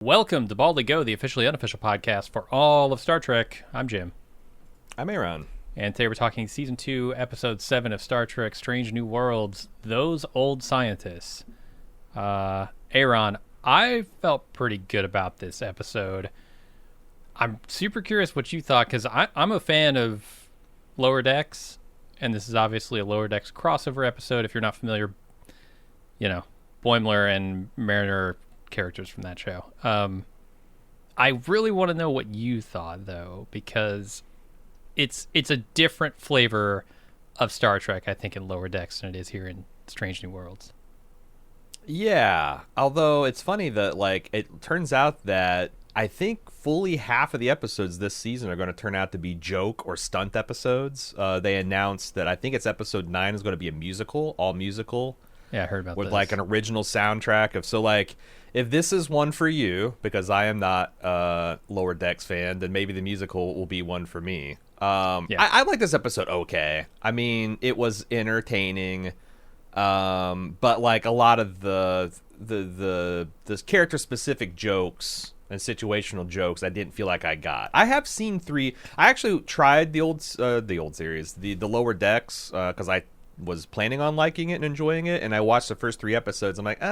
Welcome to Baldly Go, the officially unofficial podcast for all of Star Trek. I'm Jim. I'm Aaron. And today we're talking Season 2, Episode 7 of Star Trek Strange New Worlds, Those Old Scientists. Aaron, I felt pretty good about this episode. I'm super curious what you thought, because I'm a fan of Lower Decks, and this is obviously a Lower Decks crossover episode. If you're not familiar, Boimler and Mariner characters from that show. I really want to know what you thought, though, because it's a different flavor of Star Trek, I think, in Lower Decks than it is here in Strange New Worlds. Yeah, although it's funny that, it turns out that I think fully half of the episodes this season are going to turn out to be joke or stunt episodes. They announced that I think it's episode 9 is going to be a musical, all musical. Yeah, I heard about with this. an original soundtrack of if this is one for you, because I am not a Lower Decks fan, then maybe the musical will be one for me. I like this episode okay. I mean, it was entertaining, but a lot of the character specific jokes and situational jokes, I didn't feel like I got. I have seen 3. I actually tried the old series, the Lower Decks, because I was planning on liking it and enjoying it, and I watched the first 3 episodes. I'm like,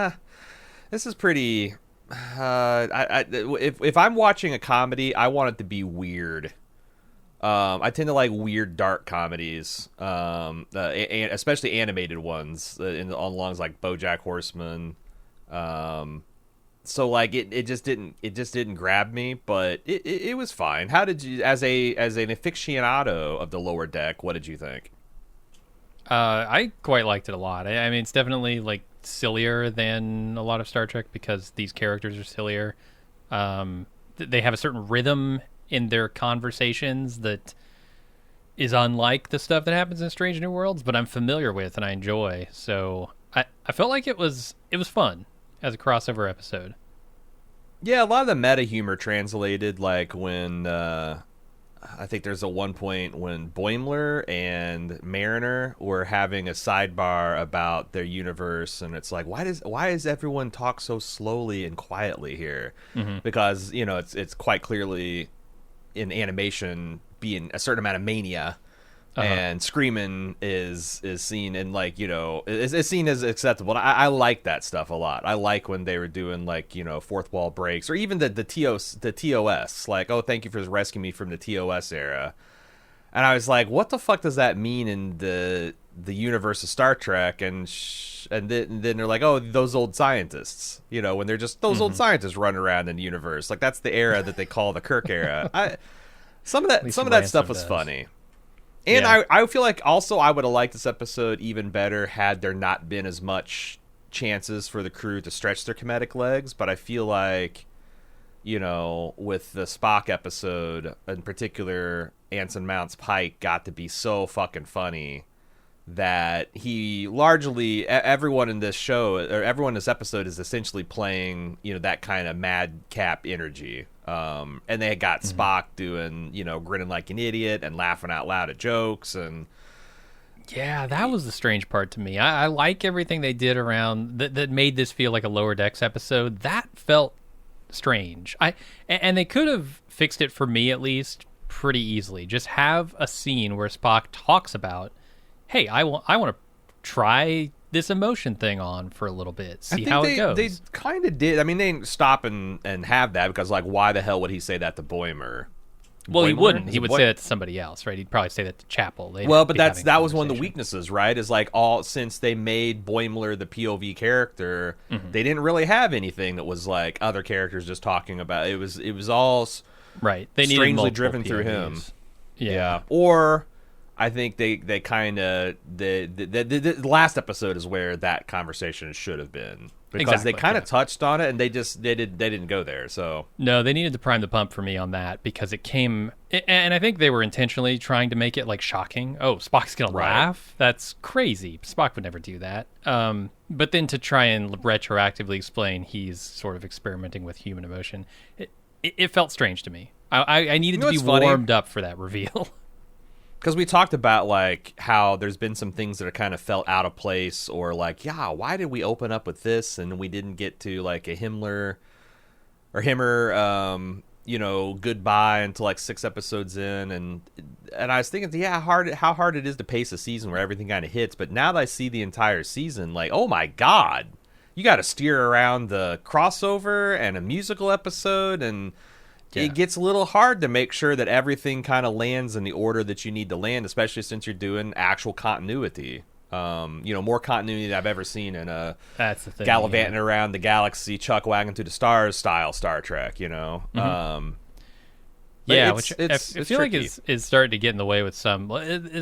this is pretty. If I'm watching a comedy, I want it to be weird. I tend to like weird, dark comedies, and especially animated ones, along like BoJack Horseman. So it just didn't grab me, but it was fine. How did you, as an aficionado of the Lower Deck, what did you think? I quite liked it a lot. I mean, it's definitely sillier than a lot of Star Trek because these characters are sillier. They have a certain rhythm in their conversations that is unlike the stuff that happens in Strange New Worlds, but I'm familiar with and I enjoy. So I felt like it was fun as a crossover episode. Yeah, a lot of the meta humor translated, when I think there's a one point when Boimler and Mariner were having a sidebar about their universe, and it's like, why does everyone talk so slowly and quietly here? Mm-hmm. Because it's quite clearly in animation being a certain amount of mania, and screaming is seen and is seen as acceptable. And I like that stuff a lot. I like when they were doing fourth wall breaks, or even the TOS, oh, thank you for rescuing me from the TOS era. And I was like, what the fuck does that mean in the universe of Star Trek? And then they're like, oh, those old scientists, when they're just those old scientists running around in the universe. That's the era that they call the Kirk era. Some of that stuff was funny. And yeah. I feel like also I would have liked this episode even better had there not been as much chances for the crew to stretch their comedic legs. But I feel like, with the Spock episode in particular, Anson Mount's Pike got to be so fucking funny that he largely, everyone in this show, or everyone in this episode is essentially playing, that kind of madcap energy. And they got Spock doing, grinning like an idiot and laughing out loud at jokes. And yeah, that was the strange part to me. I like everything they did around that made this feel like a Lower Decks episode. That felt strange. And they could have fixed it, for me at least, pretty easily. Just have a scene where Spock talks about, hey, I want to try this emotion thing on for a little bit, see how it goes. They kind of did. I mean, they didn't stop and have that, because why the hell would he say that to Boimler? Well, he wouldn't. He would say that to somebody else, right? He'd probably say that to Chapel. But that was one of the weaknesses, right? Is since they made Boimler the POV character, they didn't really have anything that was other characters just talking about. It was all right. They strangely driven POVs through him. Yeah. Or I think they kind of the last episode is where that conversation should have been, because they kind of touched on it and they didn't go there. So no, they needed to prime the pump for me on that, because it came, and I think they were intentionally trying to make it shocking. Oh, Spock's gonna laugh? That's crazy. Spock would never do that. But then to try and retroactively explain he's sort of experimenting with human emotion, it felt strange to me. I needed to be warmed up for that reveal. Because we talked about how there's been some things that are kind of felt out of place, or why did we open up with this and we didn't get to a Himmler or him or goodbye until like 6 episodes in, and I was thinking, how hard it is to pace a season where everything kind of hits. But now that I see the entire season, like, oh my god, you got to steer around the crossover and a musical episode, and it gets a little hard to make sure that everything kind of lands in the order that you need to land, especially since you're doing actual continuity. More continuity than I've ever seen in a That's the thing, gallivanting around the galaxy, chuck wagon through the stars style Star Trek. Mm-hmm. Which I feel tricky. like is starting to get in the way with some,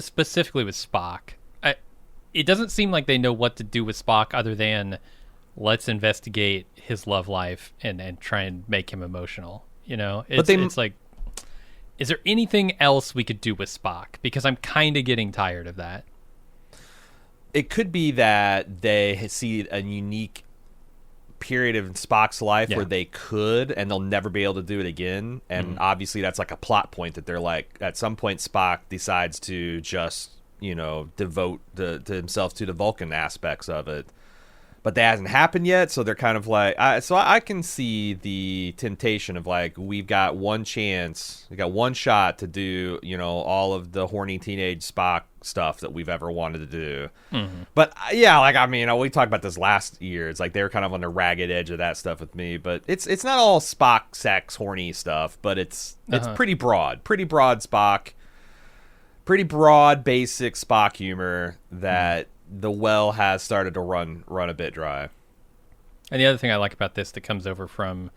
specifically with Spock. It doesn't seem like they know what to do with Spock other than let's investigate his love life and try and make him emotional. It's like, is there anything else we could do with Spock? Because I'm kind of getting tired of that. It could be that they see a unique period of Spock's life where they could, and they'll never be able to do it again. And obviously that's like a plot point that they're like, at some point Spock decides to just, devote to himself to the Vulcan aspects of it. But that hasn't happened yet, so they're kind of like... I can see the temptation of, like, we've got one chance, we got one shot to do, all of the horny teenage Spock stuff that we've ever wanted to do. Mm-hmm. But, we talked about this last year. It's like they were kind of on the ragged edge of that stuff with me. But it's not all Spock, sex, horny stuff, but it's pretty broad. Pretty broad Spock. Pretty broad, basic Spock humor that... the well has started to run a bit dry. And the other thing I like about this that comes over from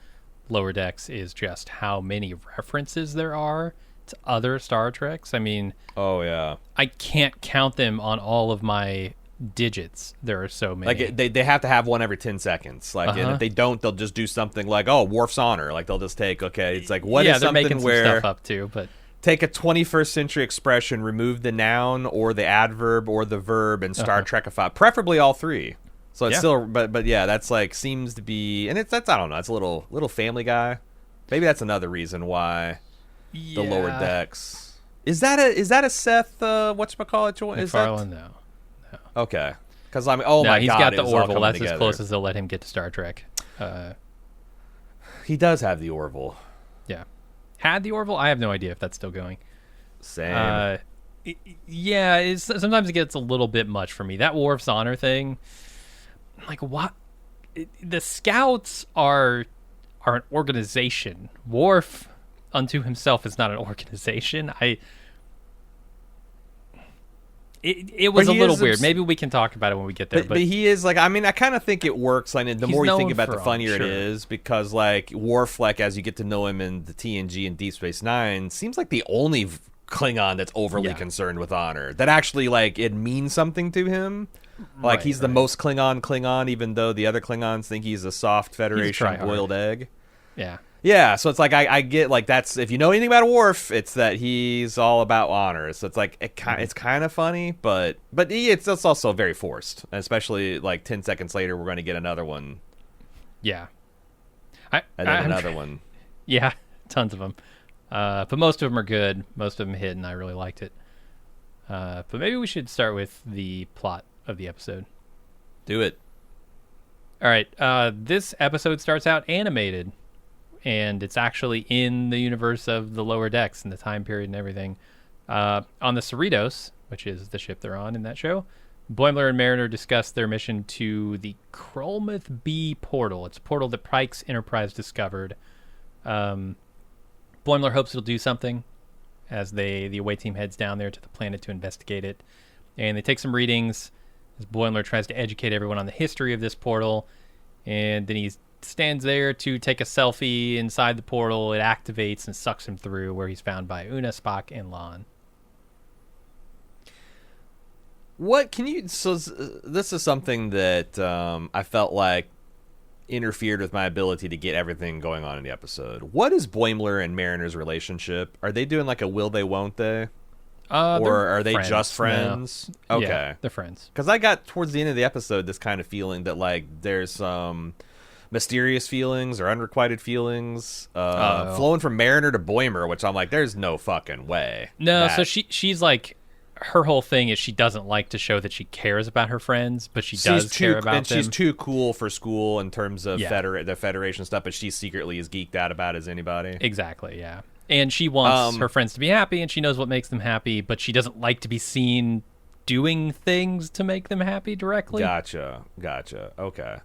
Lower Decks is just how many references there are to other Star Treks. I mean, oh yeah, I can't count them on all of my digits. There are so many. Like they have to have one every 10 seconds. Like, and if they don't, they'll just do something like, oh, Worf's honor. Like they'll just take, it's like, what is something they're making where some stuff up too, but. Take a 21st century expression, remove the noun or the adverb or the verb, and Star Trekify, preferably all three. So it's still, but yeah, that's like seems to be, and that's I don't know, it's a little Family Guy. Maybe that's another reason why the Lower Decks. Is that a Seth whatchamacallit? Is MacFarlane? that No. Okay? Because my god, he's got the Orville. That's together. As close as they'll let him get to Star Trek. He does have the Orville. Yeah. Had the Orville? I have no idea if that's still going. Same. Sometimes it gets a little bit much for me. That Worf's honor thing, like what? The Scouts are an organization. Worf, unto himself, is not an organization. It was a little weird. Maybe we can talk about it when we get there. But he is like, I kind of think it works. Like, the more you think about it, the funnier it sure. is, because like Worf, like as you get to know him in the TNG and Deep Space Nine, seems like the only Klingon that's overly concerned with honor. That actually like it means something to him. Like he's the most Klingon, even though the other Klingons think he's a soft Federation boiled egg. Yeah. Yeah, so it's like I get like that's if you know anything about Worf, it's that he's all about honor. So it's like it's kind of funny, but it's also very forced, especially like 10 seconds later we're going to get another one. Yeah, another one. Yeah, tons of them, but most of them are good. Most of them hit, and I really liked it. But maybe we should start with the plot of the episode. Do it. All right, this episode starts out animated. And it's actually in the universe of the Lower Decks and the time period and everything. On the Cerritos, which is the ship they're on in that show, Boimler and Mariner discuss their mission to the Krolmouth B portal. It's a portal that Pikes Enterprise discovered. Boimler hopes it'll do something as the away team heads down there to the planet to investigate it. And they take some readings as Boimler tries to educate everyone on the history of this portal. And then he stands there to take a selfie inside the portal. It activates and sucks him through, where he's found by Oona, Spock, and Lon. What can you... So this is something that I felt like interfered with my ability to get everything going on in the episode. What is Boimler and Mariner's relationship? Are they doing like a will they, won't they? Or are they just friends? No. Okay. Yeah, they're friends. Because I got towards the end of the episode this kind of feeling that like there's some mysterious feelings or unrequited feelings flowing from Mariner to Boimler, which I'm like, there's no fucking way. No, so she's like, her whole thing is she doesn't like to show that she cares about her friends, but she does care about them. She's too cool for school in terms of Yeah. the Federation stuff, but she secretly is geeked out about as anybody. Exactly, yeah. And she wants her friends to be happy, and she knows what makes them happy, but she doesn't like to be seen doing things to make them happy directly. Gotcha. Okay.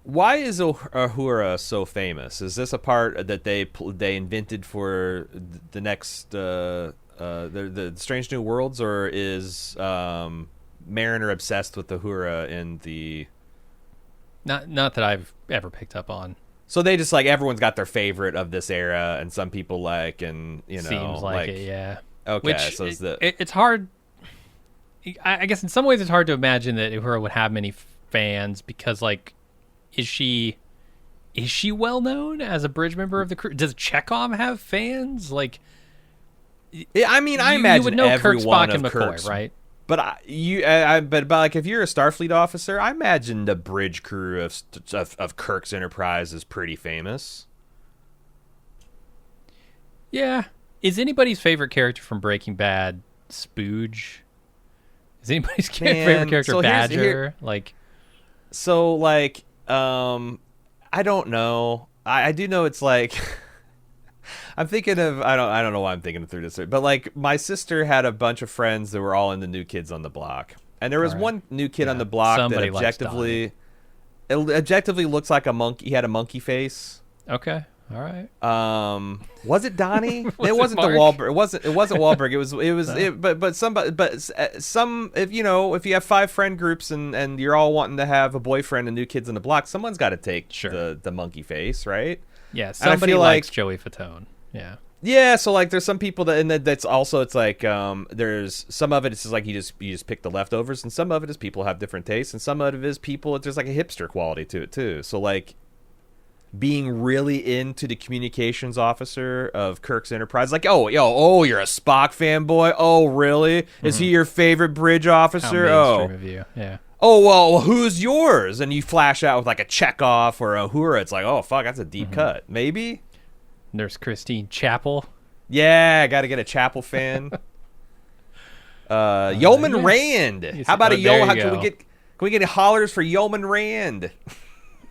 Why is Uhura so famous? Is this a part that they invented for the next the Strange New Worlds, or is Mariner obsessed with Uhura in the? Not that I've ever picked up on. So they just like everyone's got their favorite of this era, and some people like, and you know, seems like it, yeah. Okay, Which so it's hard. I guess in some ways it's hard to imagine that Uhura would have many fans because, like, is she well known as a bridge member of the crew? Does Chekhov have fans? Like, I mean, I imagine you would know Kirk, everyone Spock, and of McCoy, Kirk's, right? But but like if you're a Starfleet officer, I imagine the bridge crew of Kirk's Enterprise is pretty famous. Yeah. Is anybody's favorite character from Breaking Bad Spooge? Is anybody's favorite character Badger? I don't know. I do know it's like I'm thinking of I don't know why I'm thinking through this, but like my sister had a bunch of friends that were all in the New Kids on the Block, and there was one new kid on the block Somebody that objectively looks like a monkey. He had a monkey face. Okay, all right. Was it Donnie? It wasn't Mark? the Wahlberg. It wasn't Wahlberg. If you have 5 friend groups and you're all wanting to have a boyfriend and New Kids on the Block, someone's got to take the monkey face, right? Yeah, somebody likes Joey Fatone. Yeah. Yeah, so like there's some people that's also it's like there's some of it it's just like you just pick the leftovers, and some of it is people have different tastes, and some of it is people there's like a hipster quality to it too. So like being really into the communications officer of Kirk's Enterprise, like you're a Spock fanboy. Oh really? Is he your favorite bridge officer? How mainstream of you. Yeah. Oh well, who's yours? And you flash out with like a Chekhov or a Uhura. It's like, oh fuck, that's a deep cut. Maybe. Nurse Christine Chapel. Yeah, got to get a Chapel fan. Yeoman Rand. How about a Yeoman? Can we get hollers for Yeoman Rand?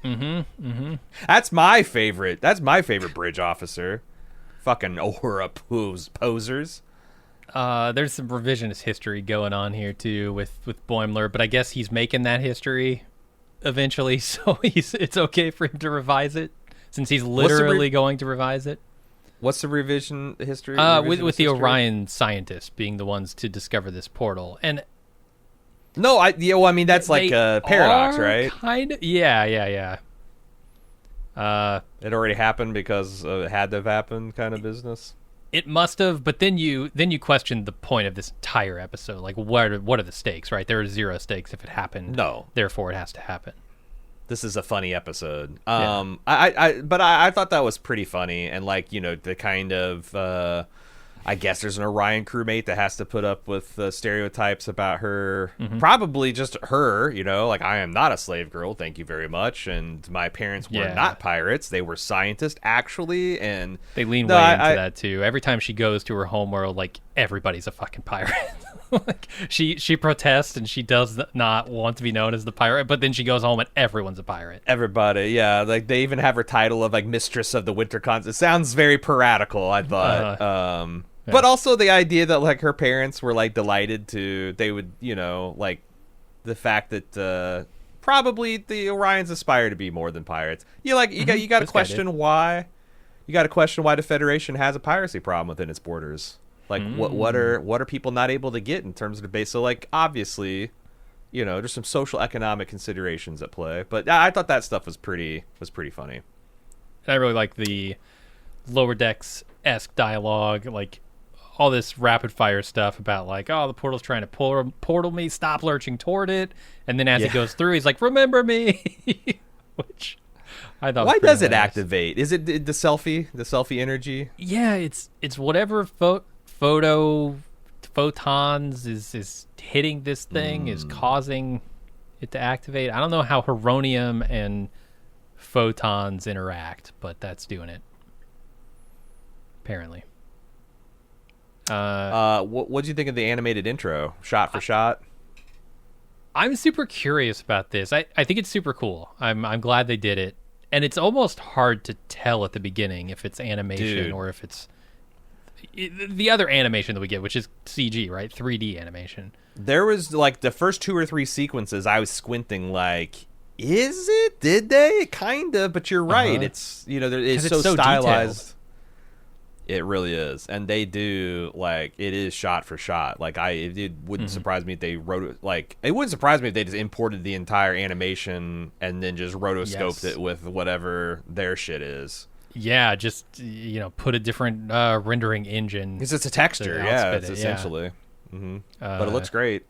That's my favorite. That's my favorite bridge officer. Fucking Uhura posers. There's some revisionist history going on here too with Boimler, but I guess he's making that history eventually, so it's okay for him to revise it since he's literally going to revise it. What's the revision history? With the Orion scientists being the ones to discover this portal, and I mean that's like a paradox, right? Kind of, yeah. It already happened because it had to have happened, kind of business. It must have, but then you question the point of this entire episode. Like, what are the stakes, right? There are 0 stakes if it happened. No, therefore it has to happen. This is a funny episode. Yeah. I thought that was pretty funny, and like the kind of I guess there's an Orion crewmate that has to put up with stereotypes about her, probably just her, like I am not a slave girl, thank you very much, and my parents were not pirates, they were scientists actually, and they lean way into that too. Every time she goes to her homeworld, like everybody's a fucking pirate. Like she protests and she does not want to be known as the pirate, but then she goes home and everyone's a pirate. Everybody, yeah, like they even have her title of like Mistress of the Winter Cons. It sounds very piratical, I thought. Yeah. But also the idea that like her parents were like delighted they would, like the fact that probably the Orions aspire to be more than pirates. You got to question why. You got to question why the Federation has a piracy problem within its borders. Like what are people not able to get in terms of the base? So like obviously, there's some social economic considerations at play. But I thought that stuff was pretty funny. And I really like the Lower Decks-esque dialogue, like all this rapid fire stuff about like, oh, the portal's trying to portal me, stop lurching toward it, and then as it goes through, he's like, remember me, which I thought. Why does it activate? Is it the selfie energy? Yeah, it's whatever photons is hitting this thing is causing it to activate. I don't know how heronium and photons interact, but that's doing it apparently. What'd you think of the animated intro, shot for shot? I'm super curious about this. I think it's super cool. I'm glad they did it. And it's almost hard to tell at the beginning if it's animation or if it's the other animation that we get, which is CG, right? 3D animation. There was like the first 2 or 3 sequences I was squinting like, is it? Did they? Kind of, but you're right. It's, it's so stylized. Detailed. It really is. And they do, like, it is shot for shot. Like, it wouldn't surprise me if they it wouldn't surprise me if they just imported the entire animation and then just rotoscoped it with whatever their shit is. Yeah, just, put a different rendering engine. Because it's a texture, it's essentially. Yeah. Mm-hmm. But it looks great.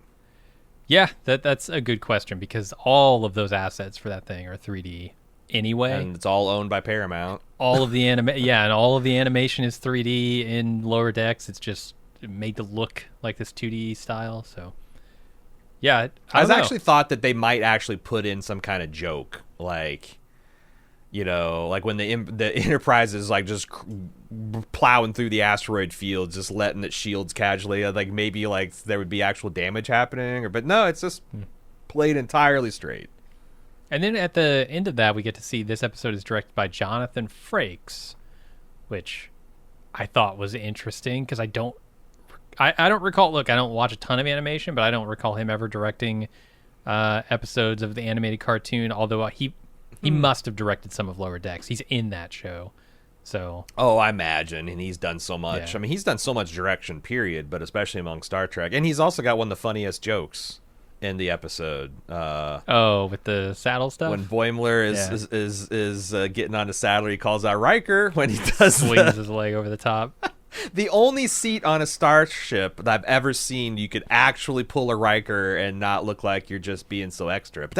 Yeah, that's a good question because all of those assets for that thing are 3D anyway. And it's all owned by Paramount. All of the and all of the animation is 3D in Lower Decks. It's just made to look like this 2D style. So, yeah, I actually thought that they might actually put in some kind of joke, like, like when the Enterprise is like just plowing through the asteroid field, just letting it shields casually. Like maybe like there would be actual damage happening, but no, it's just played entirely straight. And then at the end of that, we get to see this episode is directed by Jonathan Frakes, which I thought was interesting because I don't recall. Look, I don't watch a ton of animation, but I don't recall him ever directing episodes of the animated cartoon. Although he must have directed some of Lower Decks. He's in that show, so. Oh, I imagine, and he's done so much. Yeah. I mean, he's done so much direction, period. But especially among Star Trek, and he's also got one of the funniest jokes in the episode. With the saddle stuff. When Boimler is getting on the saddle, he calls out Riker when he does swings his leg over the top. The only seat on a starship that I've ever seen you could actually pull a Riker and not look like you're just being so extra. But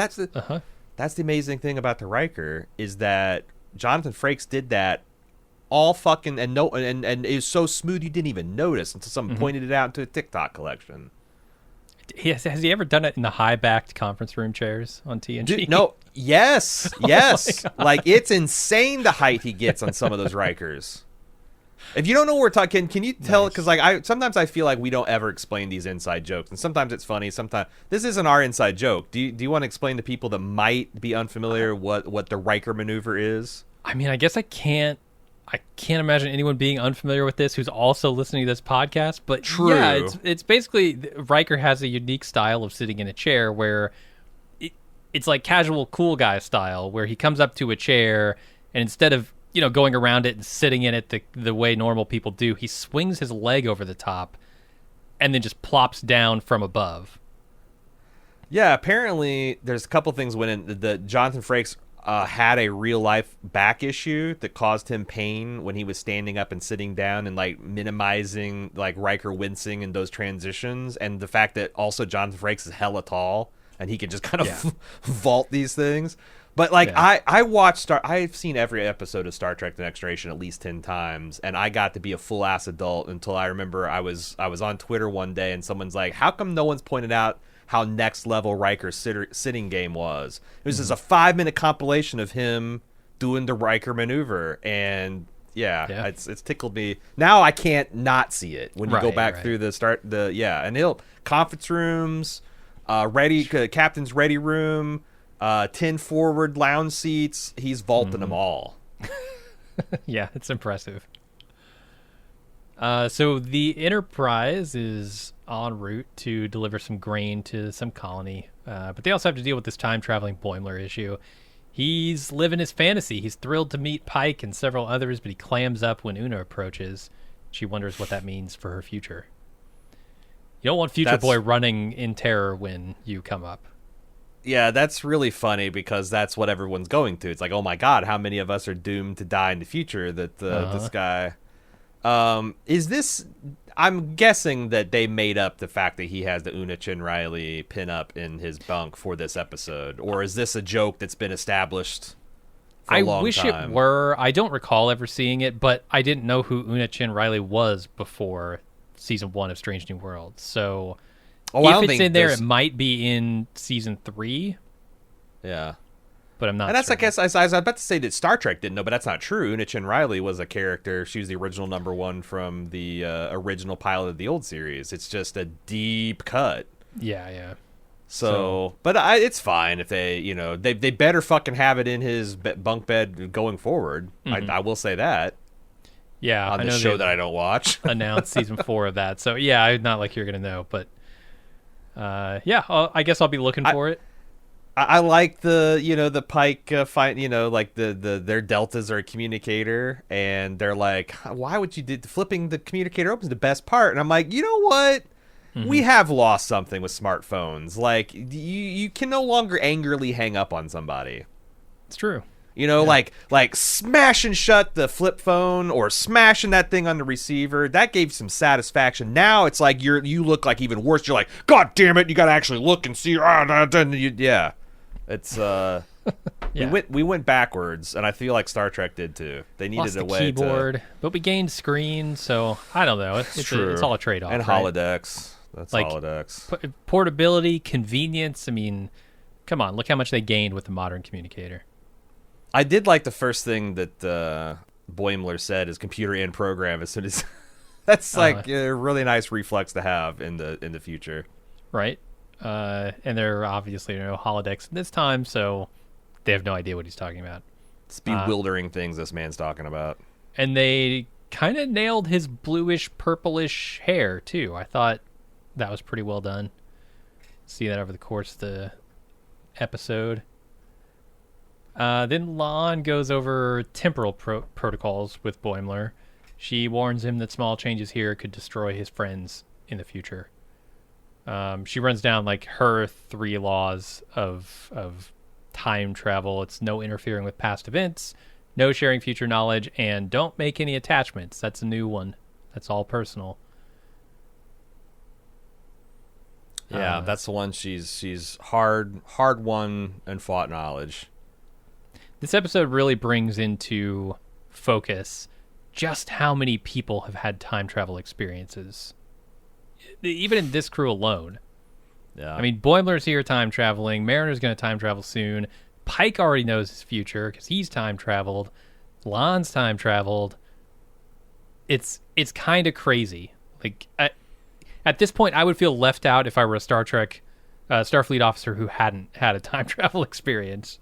that's the amazing thing about the Riker is that Jonathan Frakes did that all fucking and it was so smooth you didn't even notice until someone pointed it out into a TikTok collection. Has he ever done it in the high-backed conference room chairs on TNG? Dude, no. Yes. Yes. Like, it's insane the height he gets on some of those Rikers. If you don't know what we're talking, can you tell? Because sometimes I feel like we don't ever explain these inside jokes, and sometimes it's funny. Sometimes this isn't our inside joke. Do you want to explain to people that might be unfamiliar what the Riker maneuver is? I mean, I guess I can't imagine anyone being unfamiliar with this who's also listening to this podcast. But true. Yeah, it's basically Riker has a unique style of sitting in a chair where it's like casual cool guy style, where he comes up to a chair and instead of going around it and sitting in it the way normal people do, he swings his leg over the top and then just plops down from above. Yeah, apparently there's a couple things when the Jonathan Frakes had a real life back issue that caused him pain when he was standing up and sitting down and like minimizing like Riker wincing in those transitions, and the fact that also Jonathan Frakes is hella tall and he can just kind of vault these things. But like I've seen every episode of Star Trek: The Next Generation at least 10 times, and I got to be a full ass adult until I remember I was on Twitter one day and someone's like, "How come no one's pointed out how next level Riker's sitting game was?" It was just a 5-minute compilation of him doing the Riker maneuver, and it's tickled me. Now I can't not see it when you go back through and he'll conference rooms, captain's ready room, 10 forward lounge seats. He's vaulting them all. Yeah, it's impressive. So the Enterprise is en route to deliver some grain to some colony, but they also have to deal with this time-traveling Boimler issue. He's living his fantasy. He's thrilled to meet Pike and several others, but he clams up when Oona approaches. She wonders what that means for her future. You don't want Future Boy running in terror when you come up. Yeah, that's really funny because that's what everyone's going through. It's like, oh my god, how many of us are doomed to die in the future that this guy... is this... I'm guessing that they made up the fact that he has the Oona Chin Riley pinup in his bunk for this episode, or is this a joke that's been established for a long time? I wish it were. I don't recall ever seeing it, but I didn't know who Oona Chin Riley was before season 1 of Strange New Worlds. So if it's in there, it might be in season 3. Yeah. but I'm not. And that's, certain. I guess, I was about to say that Star Trek didn't know, but that's not true. Una Chin Riley was a character. She was the original #1 from the original pilot of the old series. It's just a deep cut. Yeah. So, but it's fine if they, they better fucking have it in his bunk bed going forward. I will say that. Yeah, on the show that I don't watch. Announced season 4 of that. So yeah, I'm not like you're gonna know, but I guess I'll be looking for it. I like the Pike fight, like their deltas are a communicator, and they're like, why would you do flipping the communicator open is the best part? And I'm like, you know what? We have lost something with smartphones. Like, you can no longer angrily hang up on somebody. It's true. Like smashing shut the flip phone or smashing that thing on the receiver, that gave some satisfaction. Now it's like you look like even worse. You're like, God damn it, you got to actually look and see. Yeah. It's we went backwards, and I feel like Star Trek did too. They needed Lost a the way keyboard, but we gained screen, so I don't know. It's all a trade-off. And right? holodecks. That's like, holodecks. Portability, convenience. I mean, come on, look how much they gained with the modern communicator. I did like the first thing that Boimler said is computer in program as soon as that's like a really nice reflex to have in the future. Right. And they're obviously holodecks this time, so they have no idea what he's talking about. It's bewildering things this man's talking about. And they kind of nailed his bluish, purplish hair, too. I thought that was pretty well done. See that over the course of the episode. Then Lon goes over temporal protocols with Boimler. She warns him that small changes here could destroy his friends in the future. She runs down like her 3 laws of time travel. It's no interfering with past events, no sharing future knowledge, and don't make any attachments. That's a new one. That's all personal. Yeah, that's the one she's hard won and fought knowledge. This episode really brings into focus just how many people have had time travel experiences. Even in this crew alone. Yeah. I mean, Boimler's here time traveling. Mariner's going to time travel soon. Pike already knows his future because he's time traveled. Lon's time traveled. It's kind of crazy. Like, at this point, I would feel left out if I were a Star Trek Starfleet officer who hadn't had a time travel experience.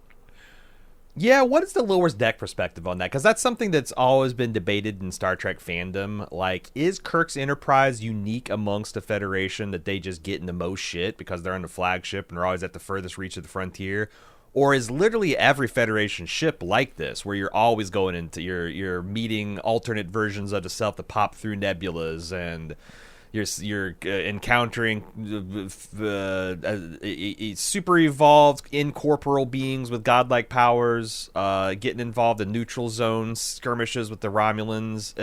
Yeah, what is the lower deck perspective on that? Because that's something that's always been debated in Star Trek fandom. Like, is Kirk's Enterprise unique amongst the Federation that they just get in the most shit because they're on the flagship and they're always at the furthest reach of the frontier? Or is literally every Federation ship like this, where you're always going into you're meeting alternate versions of the self that pop through nebulas, and you're encountering super evolved incorporeal beings with godlike powers, getting involved in neutral zones, skirmishes with the Romulans.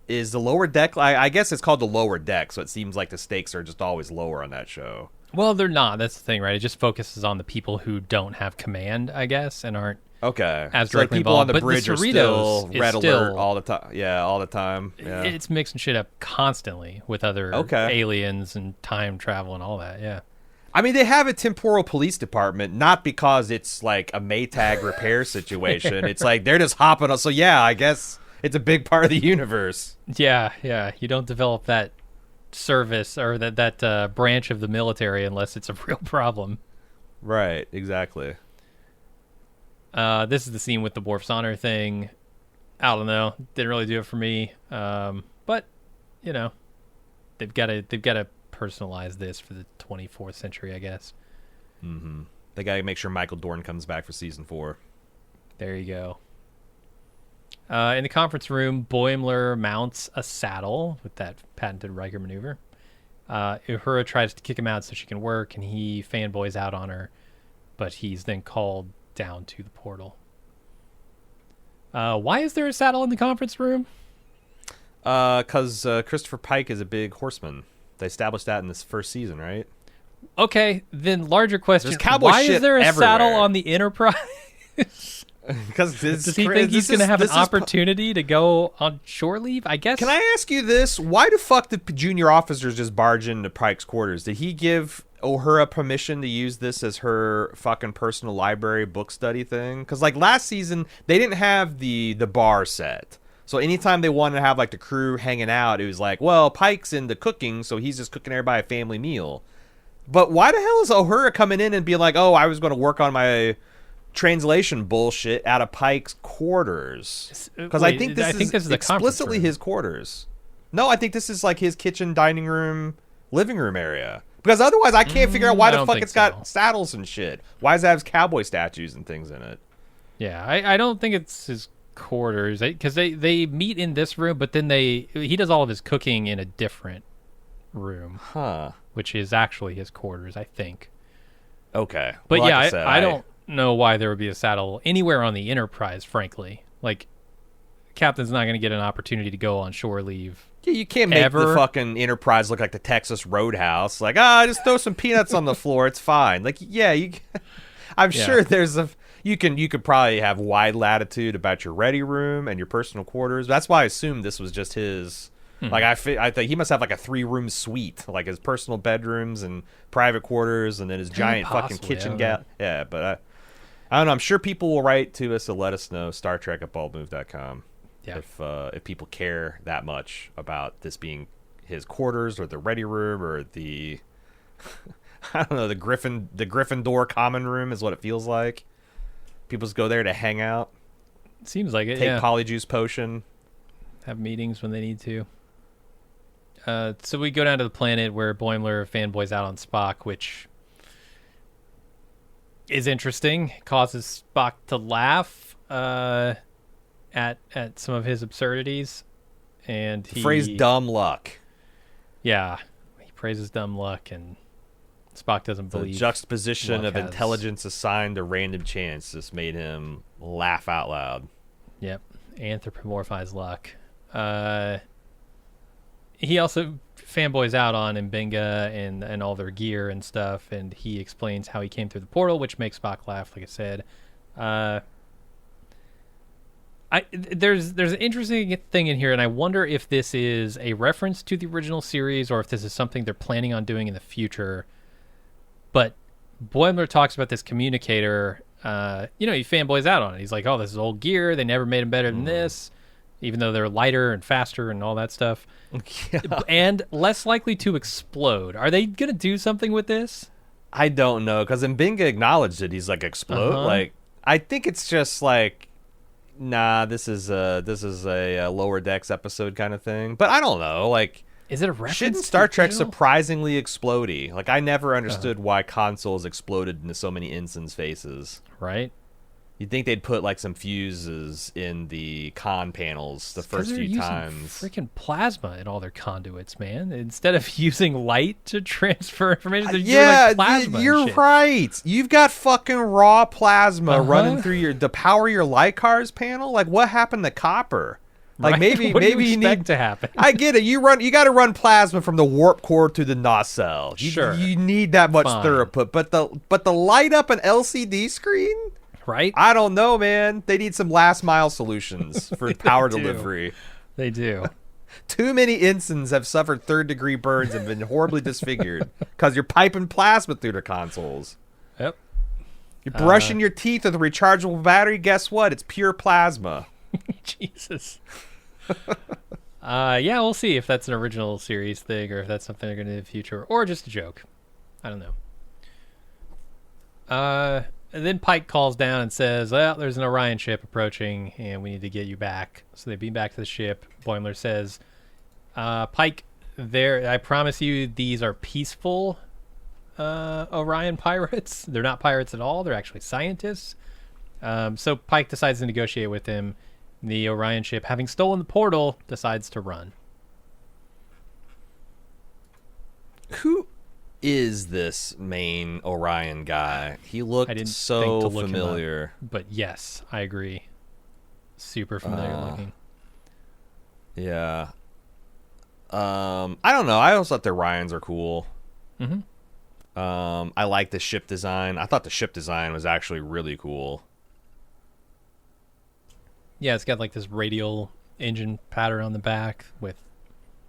Is the lower deck? I guess it's called the lower deck, so it seems like the stakes are just always lower on that show. Well, they're not. That's the thing, right? It just focuses on the people who don't have command, I guess, and aren't as so directly people involved. on the But bridge the are Cerritos still red is alert all the time. Yeah, all the time. Yeah. It's mixing shit up constantly with other aliens and time travel and all that. Yeah. I mean, they have a temporal police department, not because it's like a Maytag repair situation. It's like they're just hopping on. So yeah, I guess it's a big part of the universe. Yeah. You don't develop that service or that branch of the military unless it's a real problem. Right, exactly. This is the scene with the Worf's Honor thing. I don't know. Didn't really do it for me. But they've got to personalize this for the 24th century, I guess. Mm-hmm. They got to make sure Michael Dorn comes back for season 4. There you go. In the conference room, Boimler mounts a saddle with that patented Riker maneuver. Uhura tries to kick him out so she can work, and he fanboys out on her, but he's then called down to the portal. Why is there a saddle in the conference room? Because Christopher Pike is a big horseman. They established that in this first season, right? Okay, then larger question. There's cowboy why shit is there a everywhere. saddle on the Enterprise? Because does he think he's going to have an opportunity to go on shore leave? I guess. Can I ask you this? Why the fuck did junior officers just barge into Pikes Quarters? Did he give Uhura permission to use this as her fucking personal library book study thing? Because like last season, they didn't have the bar set. So anytime they wanted to have like the crew hanging out, it was like, well, Pike's into cooking, so he's just cooking everybody a family meal. But why the hell is Uhura coming in and being like, oh, I was going to work on my translation bullshit out of Pikes Quarters? Because I think this is explicitly his quarters. No, I think this is like his kitchen, dining room, living room area. Because otherwise, I can't figure out why the fuck it's got saddles and shit. Why does it have cowboy statues and things in it? Yeah, I don't think it's his quarters. Because they meet in this room, but then he does all of his cooking in a different room. Huh. Which is actually his quarters, I think. Okay. But well, yeah, like I don't know why there would be a saddle anywhere on the Enterprise, frankly. Like, Captain's not going to get an opportunity to go on shore leave. Yeah, you can't make the fucking Enterprise look like the Texas Roadhouse. Like, just throw some peanuts on the floor. It's fine. Like, yeah, I'm sure there's you could probably have wide latitude about your ready room and your personal quarters. That's why I assumed this was just his. Like, I think he must have like a 3-room suite, like his personal bedrooms and private quarters, and then his giant fucking kitchen gap. Yeah, but I don't know. I'm sure people will write to us to let us know. StarTrek@baldmove.com. Yeah. If people care that much about this being his quarters or the ready room or the I don't know, the Gryffindor common room is what it feels like. People just go there to hang out. Seems like it. Take polyjuice potion. Have meetings when they need to. So we go down to the planet where Boimler fanboys out on Spock, which is interesting. Causes Spock to laugh. At some of his absurdities, and he praised dumb luck. Yeah, he praises dumb luck, and Spock doesn't believe the juxtaposition of intelligence assigned to random chance just made him laugh out loud. Yep, anthropomorphize luck. He also fanboys out on Mbenga and all their gear and stuff, and he explains how he came through the portal, which makes Spock laugh. Like I said. There's an interesting thing in here, and I wonder if this is a reference to the original series or if this is something they're planning on doing in the future. But Boimler talks about this communicator. He fanboys out on it. He's like, oh, this is old gear. They never made them better than this, even though they're lighter and faster and all that stuff. Yeah. And less likely to explode. Are they going to do something with this? I don't know, because Mbenga acknowledged it. He's like, explode? Like, I think it's just like, nah, this is a Lower Decks episode kind of thing. But I don't know. Like, is it a reference? Shouldn't Star Trek surprisingly explodey? Like, I never understood why consoles exploded into so many ensigns' faces. Right. You'd think they'd put like some fuses in the con panels the first few times. Freaking plasma in all their conduits, man. Instead of using light to transfer information, they're using like plasma. You're right. You've got fucking raw plasma running through the power your light cars panel. Like, what happened to copper? Like, right? maybe what maybe do you need to happen. I get it. You got to run plasma from the warp core to the nacelle. Sure. You need that much throughput, but the light up an LCD screen. Right? I don't know, man. They need some last mile solutions for power delivery. They do. Too many ensigns have suffered 3rd-degree burns and been horribly disfigured because you're piping plasma through the consoles. Yep. You're brushing your teeth with a rechargeable battery. Guess what? It's pure plasma. Jesus. Yeah, we'll see if that's an original series thing or if that's something they're going to do in the future or just a joke. I don't know. And then Pike calls down and says, well, there's an Orion ship approaching, and we need to get you back. So they beam back to the ship. Boimler says, Pike, I promise you these are peaceful Orion pirates. They're not pirates at all. They're actually scientists. So Pike decides to negotiate with him. The Orion ship, having stolen the portal, decides to run. Who is this main Orion guy? He looked so familiar. But yes, I agree. Super familiar looking. Yeah. I don't know. I always thought the Orions are cool. Mm-hmm. I like the ship design. I thought the ship design was actually really cool. Yeah, it's got like this radial engine pattern on the back with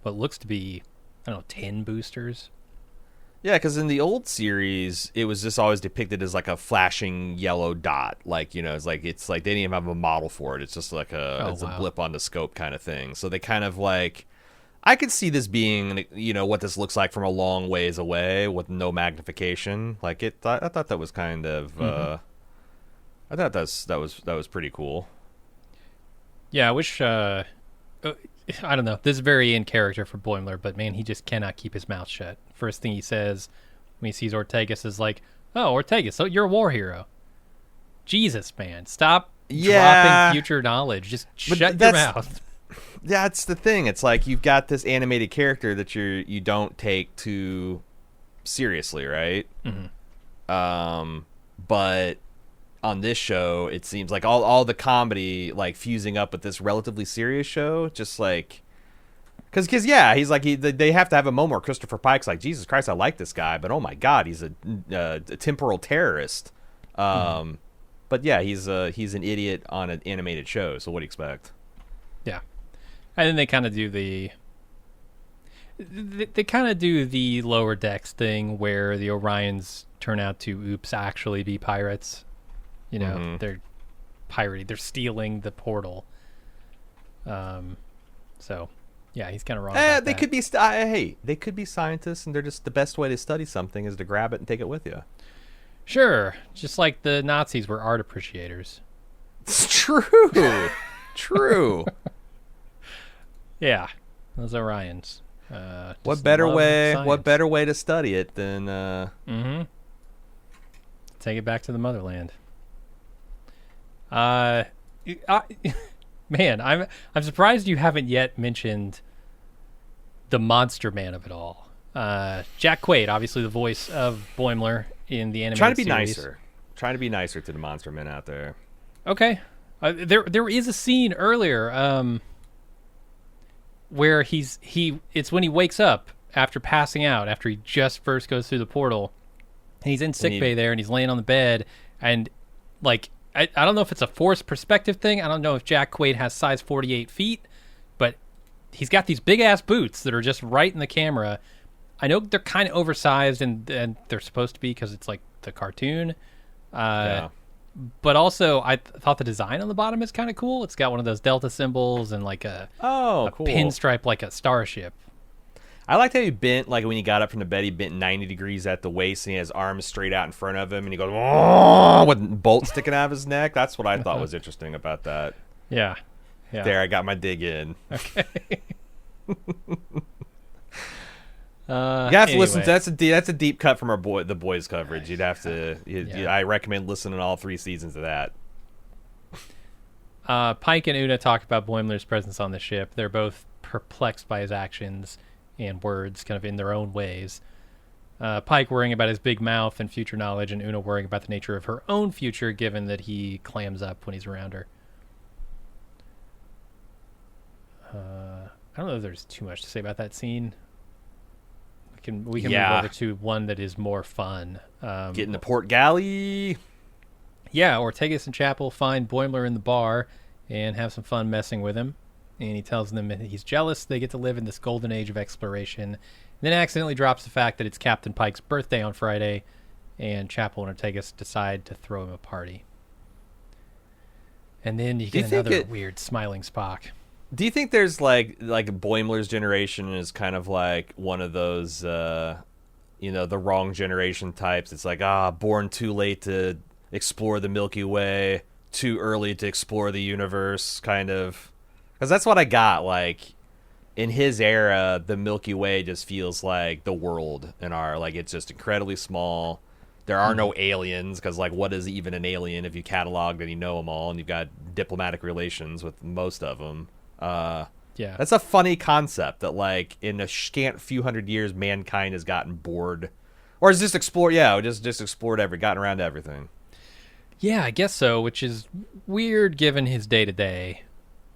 what looks to be, I don't know, 10 boosters. Yeah, because in the old series, it was just always depicted as like a flashing yellow dot. Like, it's like they didn't even have a model for it. It's just like a blip on the scope kind of thing. So they kind of like, I could see this being, what this looks like from a long ways away with no magnification. Like I thought that was kind of, I thought that was pretty cool. Yeah, I wish. I don't know. This is very in character for Boimler, but man, he just cannot keep his mouth shut. First thing he says when he sees Ortegas is like, "Oh, Ortegas, so you're a war hero." Jesus, man, stop dropping future knowledge. Just shut your mouth. That's the thing. It's like you've got this animated character that you don't take too seriously, right? Mm-hmm. But on this show, it seems like all the comedy like fusing up with this relatively serious show, just like because he's like they have to have a moment where Christopher Pike's like, Jesus Christ, I like this guy, but oh my God, he's a temporal terrorist. But yeah, he's an idiot on an animated show. So what do you expect? Yeah, and then they kind of do the lower decks thing where the Orions turn out to actually be pirates. They're pirating. They're stealing the portal. So, yeah, he's kind of wrong about they that. could be they could be scientists, and they're just the best way to study something is to grab it and take it with you. Sure, just like the Nazis were art appreciators. It's true. True. Yeah, those Orions. What better way to study it than take it back to the motherland? Man, I'm surprised you haven't yet mentioned the monster man of it all. Jack Quaid, obviously the voice of Boimler in the animated series. Trying to be nicer to the monster men out there. Okay. There is a scene earlier where it's when he wakes up after passing out, after he just first goes through the portal, and he's in sickbay there, and he's laying on the bed, and like I don't know if it's a forced perspective thing. I don't know if Jack Quaid has size 48 feet, but he's got these big ass boots that are just right in the camera. I know they're kind of oversized, and they're supposed to be because it's like the cartoon. But also, I thought the design on the bottom is kind of cool. It's got one of those Delta symbols and like a cool pinstripe, like a starship. I liked how he bent, like when he got up from the bed, he bent 90 degrees at the waist, and he has arms straight out in front of him, and he goes, "Oh," with bolts sticking out of his neck. That's what I thought was interesting about that. Yeah. There, I got my dig in. Okay. You have to listen to that's a deep cut from the boys coverage. You'd have to. I recommend listening to all 3 seasons of that. Pike and Oona talk about Boimler's presence on the ship. They're both perplexed by his actions and words, kind of in their own ways. Pike worrying about his big mouth and future knowledge, and Oona worrying about the nature of her own future, given that he clams up when he's around her. I don't know if there's too much to say about that scene. We can move over to one that is more fun. Getting the port galley. Yeah, Ortegas and Chapel find Boimler in the bar and have some fun messing with him. And he tells them that he's jealous they get to live in this golden age of exploration. And then accidentally drops the fact that it's Captain Pike's birthday on Friday, and Chapel and Ortegas decide to throw him a party. And then you get another weird smiling Spock. Do you think there's like Boimler's generation is kind of like one of those, the wrong generation types? It's like, born too late to explore the Milky Way, too early to explore the universe, kind of. Because that's what I got. Like, in his era, the Milky Way just feels like the world in it's just incredibly small. There are no aliens, because, what is even an alien if you catalog and you know them all, and you've got diplomatic relations with most of them. That's a funny concept that, in a scant few hundred years, mankind has gotten bored. Or has just explored, just explored gotten around to everything. Yeah, I guess so, which is weird given his day-to-day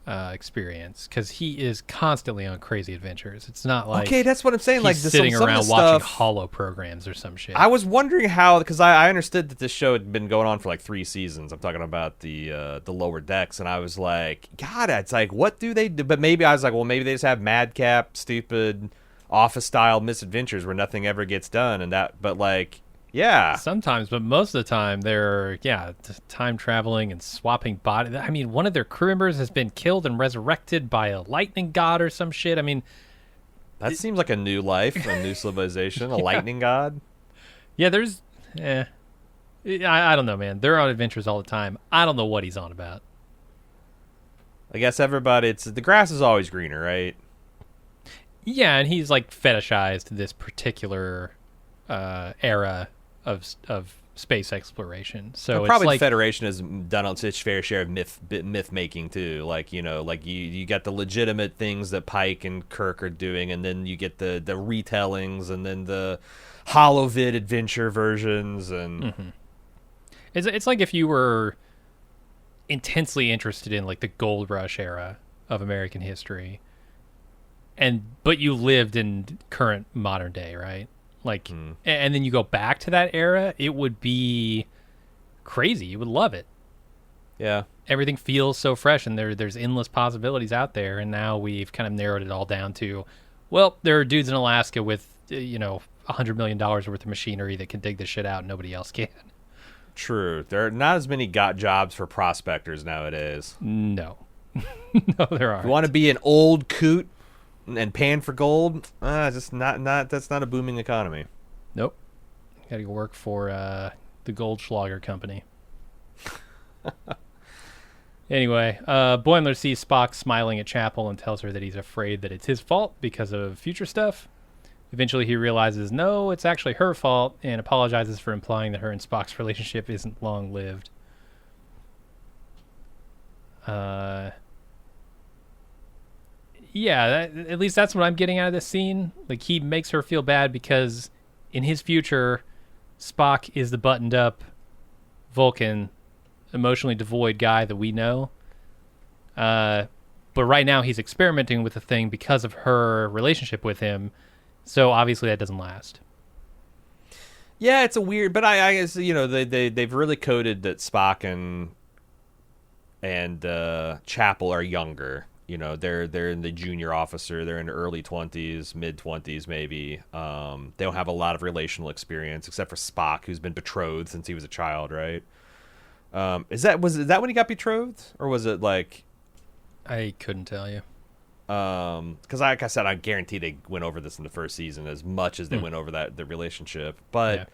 experience, because he is constantly on crazy adventures. It's not like that's what I'm saying. He's sitting around watching holo programs or some shit. I was wondering how, because I understood that this show had been going on for 3 seasons. I'm talking about the lower decks, and I was like, God, it's like, what do they do? But maybe I was like, well, maybe they just have madcap, stupid office style misadventures where nothing ever gets done, and that. But like, yeah, Sometimes, but most of the time, they're time traveling and swapping body. I mean, one of their crew members has been killed and resurrected by a lightning god or some shit. I mean, that seems like a new life, a new civilization, a Yeah. lightning god. yeah, there's, I don't know, man. They're on adventures all the time. I don't know what he's on about. I guess everybody. It's the grass is always greener, right? Yeah, and he's like fetishized this particular era of space exploration. So And it's probably like, the Federation has done its fair share of myth making too. Like like you got the legitimate things that Pike and Kirk are doing, and then you get the retellings, and then the holovid adventure versions, and it's like if you were intensely interested in like the gold rush era of American history, but you lived in current modern day, right? Like, and then you go back to that era, it would be crazy. You would love it. yeah. Everything feels so fresh, and there's endless possibilities out there. And now we've kind of narrowed it all down to, well, there are dudes in Alaska with $100 million worth of machinery that can dig this shit out, and nobody else can. True. There are not as many got jobs for prospectors nowadays. No, no, there aren't. You want to be an old coot and pan for gold? Just not. That's not a booming economy. Nope. Got to go work for the Goldschlager company. Anyway, Boimler sees Spock smiling at Chapel and tells her that he's afraid that it's his fault because of future stuff. Eventually, he realizes, no, it's actually her fault, and apologizes for implying that her and Spock's relationship isn't long-lived. Yeah, at least that's what I'm getting out of this scene. Like, he makes her feel bad because in his future, Spock is the buttoned-up Vulcan, emotionally devoid guy that we know. But right now, he's experimenting with the thing because of her relationship with him. So obviously, that doesn't last. Yeah, it's a weird, but I guess they've really coded that Spock and Chapel are younger. They're in the junior officer. They're in the early 20s, mid 20s, maybe. They don't have a lot of relational experience except for Spock, who's been betrothed since he was a child, right? Was that when he got betrothed, or was it like? I couldn't tell you. Because like I said, I guarantee they went over this in the first season as much as they went over the relationship. But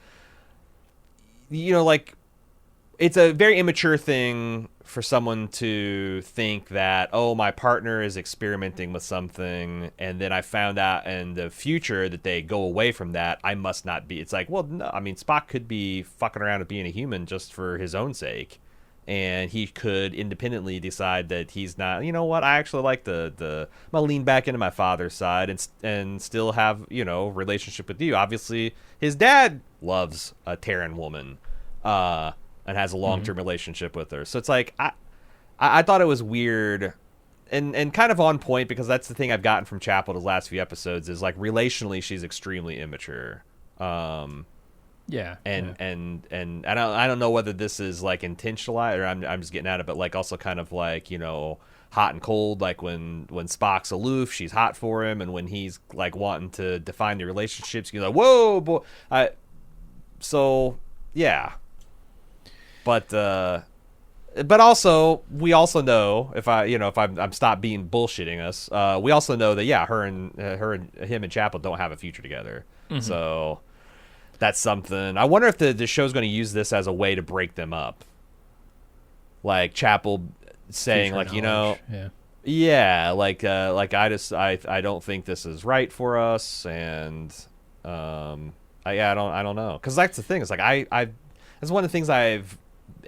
like, it's a very immature thing for someone to think that, oh, my partner is experimenting with something, and then I found out in the future that they go away from that. I must not be. It's like, well, no, I mean, Spock could be fucking around with being a human just for his own sake, and he could independently decide that he's not. You know what? I actually like I'm gonna lean back into my father's side and still have relationship with you. Obviously, his dad loves a Terran woman. And has a long-term relationship with her. So it's like, I thought it was weird and kind of on point, because that's the thing I've gotten from Chapel the last few episodes is like, relationally, she's extremely immature. And I don't know whether this is like intentional or I'm just getting at it, but like also kind of like, hot and cold, like when Spock's aloof, she's hot for him, and when he's like wanting to define the relationships, you're like, whoa, boy. So yeah. But also, we also know, if I'm stopped being bullshitting us, we also know that her and him and Chapel don't have a future together. So that's something. I wonder if the show's going to use this as a way to break them up. Like Chapel saying, future like, knowledge. I don't think this is right for us, and I don't know, because that's the thing. It's like that's one of the things I've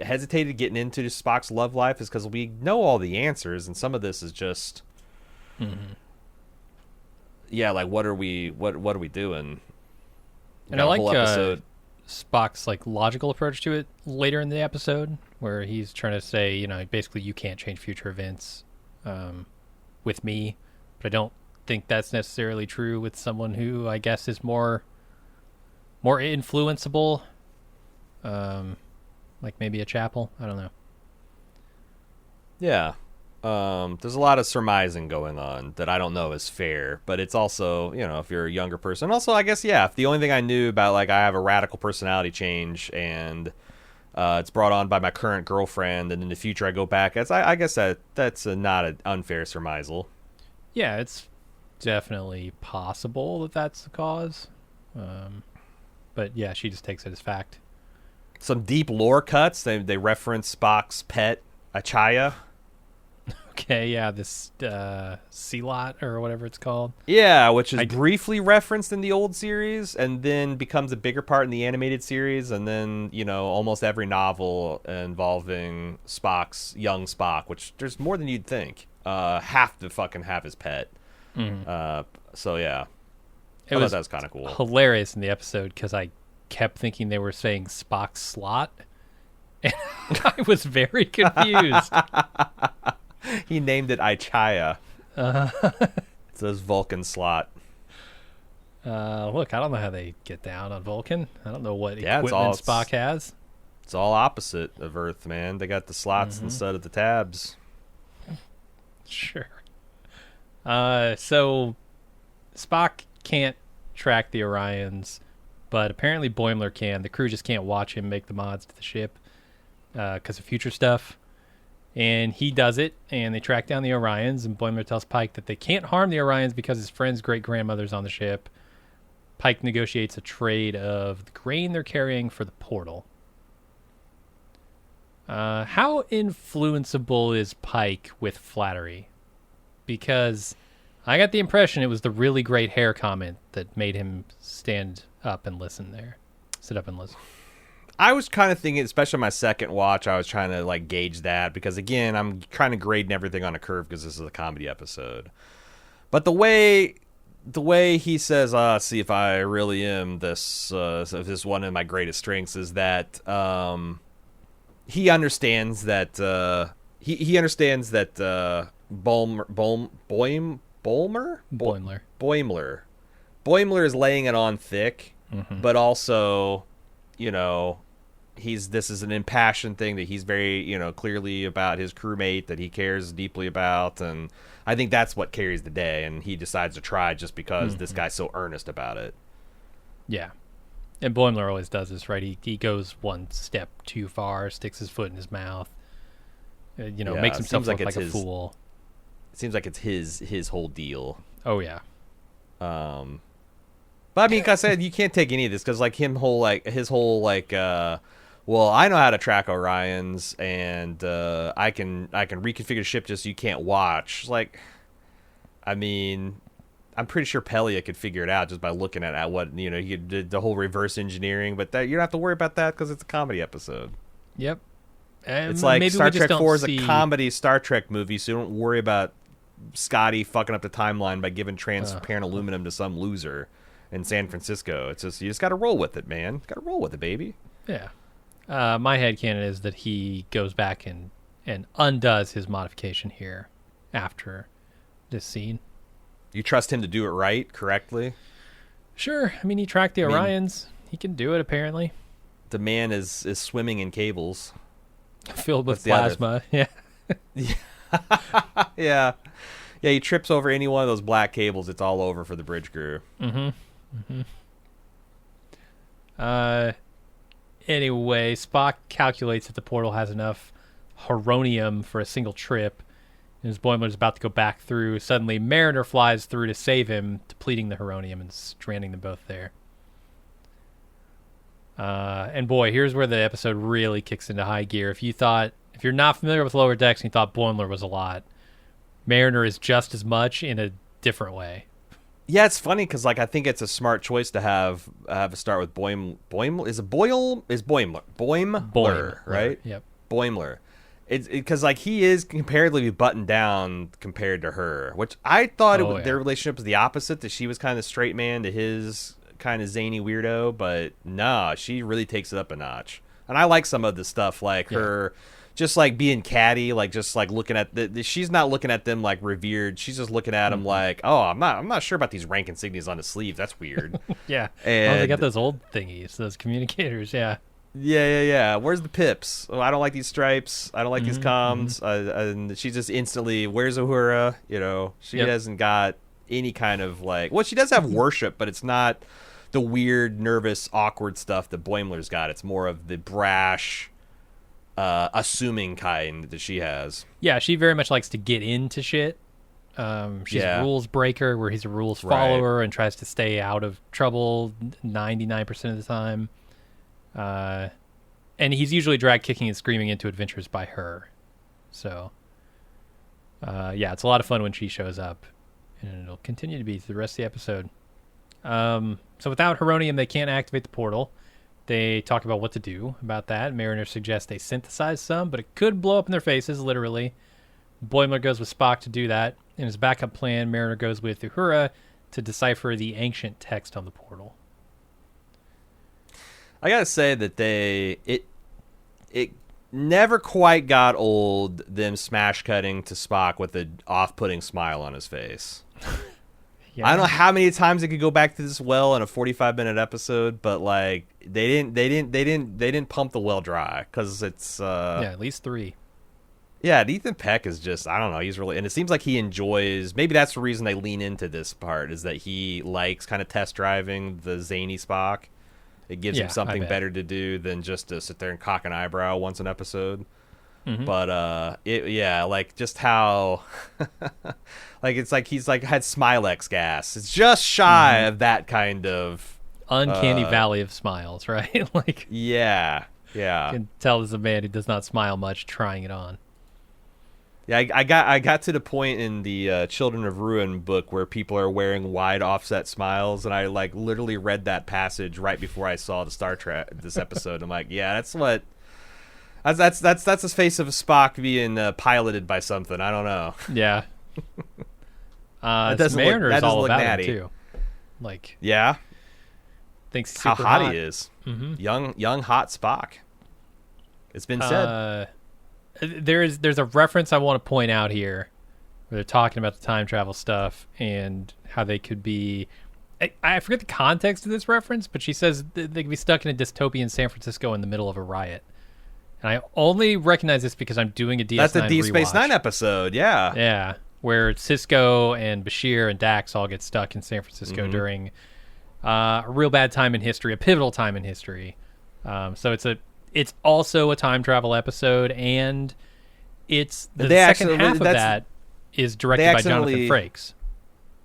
hesitated getting into Spock's love life, is because we know all the answers, and some of this is just like, what are we doing? And I like Spock's like logical approach to it later in the episode, where he's trying to say, basically, you can't change future events with me, but I don't think that's necessarily true with someone who I guess is more influenceable. Like maybe a Chapel. I don't know. Yeah. There's a lot of surmising going on that I don't know is fair, but it's also, if you're a younger person. Also, I guess, yeah, if the only thing I knew about, like, I have a radical personality change and it's brought on by my current girlfriend, and in the future I go back, I guess that's not an unfair surmisal. Yeah, it's definitely possible that that's the cause. But yeah, she just takes it as fact. Some deep lore cuts. They reference Spock's pet, Achaya. Okay, yeah, this Sea-Lot or whatever it's called. Yeah, which is briefly referenced in the old series and then becomes a bigger part in the animated series, and then, almost every novel involving young Spock, which there's more than you'd think, have to fucking have his pet. So, yeah. That was kind of cool. Hilarious in the episode because I kept thinking they were saying Spock's slot, and I was very confused. He named it Ichaya. It's his Vulcan slot. Look, I don't know how they get down on Vulcan. I don't know what equipment Spock has. It's all opposite of Earth, man. They got the slots instead of the tabs. Sure. So Spock can't track the Orions, but apparently Boimler can. The crew just can't watch him make the mods to the ship because of future stuff. And he does it, and they track down the Orions, and Boimler tells Pike that they can't harm the Orions because his friend's great-grandmother's on the ship. Pike negotiates a trade of the grain they're carrying for the portal. How influenceable is Pike with flattery? Because I got the impression it was the really great hair comment that made him stand up and listen there. Sit up and listen. I was kind of thinking, especially my second watch, I was trying to like gauge that because, again, I'm kind of grading everything on a curve because this is a comedy episode. But the way he says, "See if I really am this one of my greatest strengths," is that he understands that he understands that Boimler is laying it on thick, but also, this is an impassioned thing that he's very, clearly about his crewmate that he cares deeply about, and I think that's what carries the day, and he decides to try just because this guy's so earnest about it. Yeah. And Boimler always does this, right? He goes one step too far, sticks his foot in his mouth, makes himself look like a fool. It seems like it's his whole deal. Oh, yeah. But I mean, like I said, you can't take any of this because, like, his whole well, I know how to track Orions, and I can reconfigure the ship just so you can't watch. Like, I mean, I'm pretty sure Pelia could figure it out just by looking at what he did the whole reverse engineering. But you don't have to worry about that because it's a comedy episode. Yep. It's like Star Trek 4 is a comedy Star Trek movie, so you don't worry about Scotty fucking up the timeline by giving transparent aluminum to some loser in San Francisco. It's just, you just got to roll with it, man. Got to roll with it, baby. Yeah. My headcanon is that he goes back and undoes his modification here after this scene. You trust him to do it right, correctly? Sure. I mean, he tracked the Orions. He can do it, apparently. The man is swimming in cables. Filled with plasma. Yeah. Yeah. Yeah, he trips over any one of those black cables, it's all over for the bridge crew. Anyway, Spock calculates that the portal has enough heronium for a single trip. And as Boimler's about to go back through, suddenly Mariner flies through to save him, depleting the heronium and stranding them both there. And boy, here's where the episode really kicks into high gear. If you're not familiar with Lower Decks and you thought Boimler was a lot, Mariner is just as much in a different way. Yeah, it's funny because, like, I think it's a smart choice to have a start with Boimler, right? Yep. Boimler. It's because, like, he is comparatively buttoned down compared to her, which I thought their relationship was the opposite, that she was kind of straight man to his kind of zany weirdo, but nah, she really takes it up a notch. And I like some of the stuff, like her just like being catty, like just like looking at she's not looking at them like revered. She's just looking at them like, oh, I'm not sure about these rank insignias on the sleeve. That's weird. Yeah. And they got those old thingies, those communicators. Yeah. Yeah. Where's the pips? Oh, I don't like these stripes. I don't like these comms. Mm-hmm. And she just instantly, where's Uhura? She hasn't got any kind of like. Well, she does have worship, but it's not the weird, nervous, awkward stuff that Boimler's got. It's more of the brash, assuming kind that she has. Yeah, she very much likes to get into shit. She's a rules breaker, where he's a rules follower and tries to stay out of trouble 99% of the time. And he's usually dragged kicking and screaming into adventures by her. So, it's a lot of fun when she shows up, and it'll continue to be through the rest of the episode. So without Heronium, they can't activate the portal. They talk about what to do about that. Mariner suggests they synthesize some, but it could blow up in their faces, literally. Boimler goes with Spock to do that. In his backup plan, Mariner goes with Uhura to decipher the ancient text on the portal. I gotta say that it never quite got old, them smash cutting to Spock with an off-putting smile on his face. Yeah. I don't know how many times they could go back to this well in a 45-minute episode, but like they didn't pump the well dry, because it's at least 3. Yeah, Ethan Peck is just, I don't know, he's really, and it seems like he enjoys, maybe that's the reason they lean into this part, is that he likes kind of test driving the zany Spock. It gives him something better to do than just to sit there and cock an eyebrow once an episode. Mm-hmm. But like just how like it's like he's like had Smilex gas. It's just shy of that kind of uncanny valley of smiles, right? Like yeah. You can tell there's a man who does not smile much trying it on. Yeah, I got to the point in the Children of Ruin book where people are wearing wide offset smiles, and I like literally read that passage right before I saw the Star Trek this episode. I'm like, yeah, that's the face of Spock being piloted by something. I don't know. Yeah. That doesn't Mariner's all look about natty. him too. Like, yeah, thinks how super hot he is. Mm-hmm. Young hot Spock. It's been said. There's a reference I want to point out here where they're talking about the time travel stuff and how they could be. I forget the context of this reference, but she says they could be stuck in a dystopian San Francisco in the middle of a riot. And I only recognize this because I'm doing a DS9 That's a Deep rewatch. Space Nine episode, yeah. Yeah, where Sisko and Bashir and Dax all get stuck in San Francisco during a real bad time in history, a pivotal time in history. So it's also a time travel episode, and it's the second half of that is directed by Jonathan Frakes.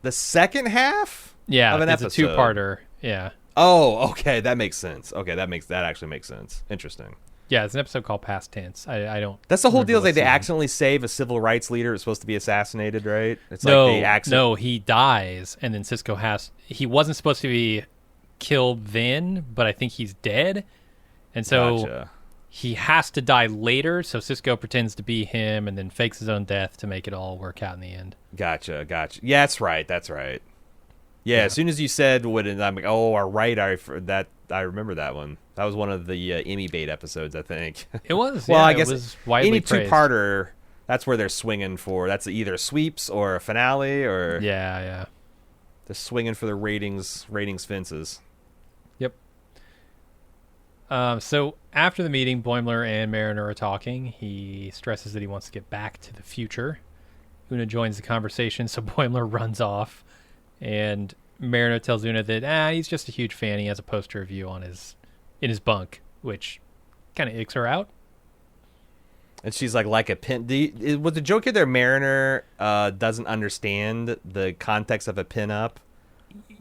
The second half? Yeah, of an it's episode. A two-parter. Yeah. Oh, okay, that makes sense. Okay, that actually makes sense. Interesting. Yeah, it's an episode called Past Tense. I don't. That's the whole deal. They accidentally save a civil rights leader who's supposed to be assassinated, right? It's no, he dies, and then Sisko he wasn't supposed to be killed then, but I think he's dead. And so he has to die later, so Sisko pretends to be him and then fakes his own death to make it all work out in the end. Gotcha. Yeah, that's right. Yeah, as soon as you said what, I'm like, oh, all right, I remember that one. That was one of the Emmy bait episodes, I think. It was. Well, yeah, I guess it was widely any praised. two-parter, that's where they're swinging for. That's either sweeps or a finale, or yeah. They're swinging for the ratings fences. Yep. So after the meeting, Boimler and Mariner are talking. He stresses that he wants to get back to the future. Oona joins the conversation, so Boimler runs off, and Mariner tells Oona that he's just a huge fan. He has a poster of you in his bunk, which kind of icks her out. And she's like a pin. Was the joke here there Mariner doesn't understand the context of a pin-up?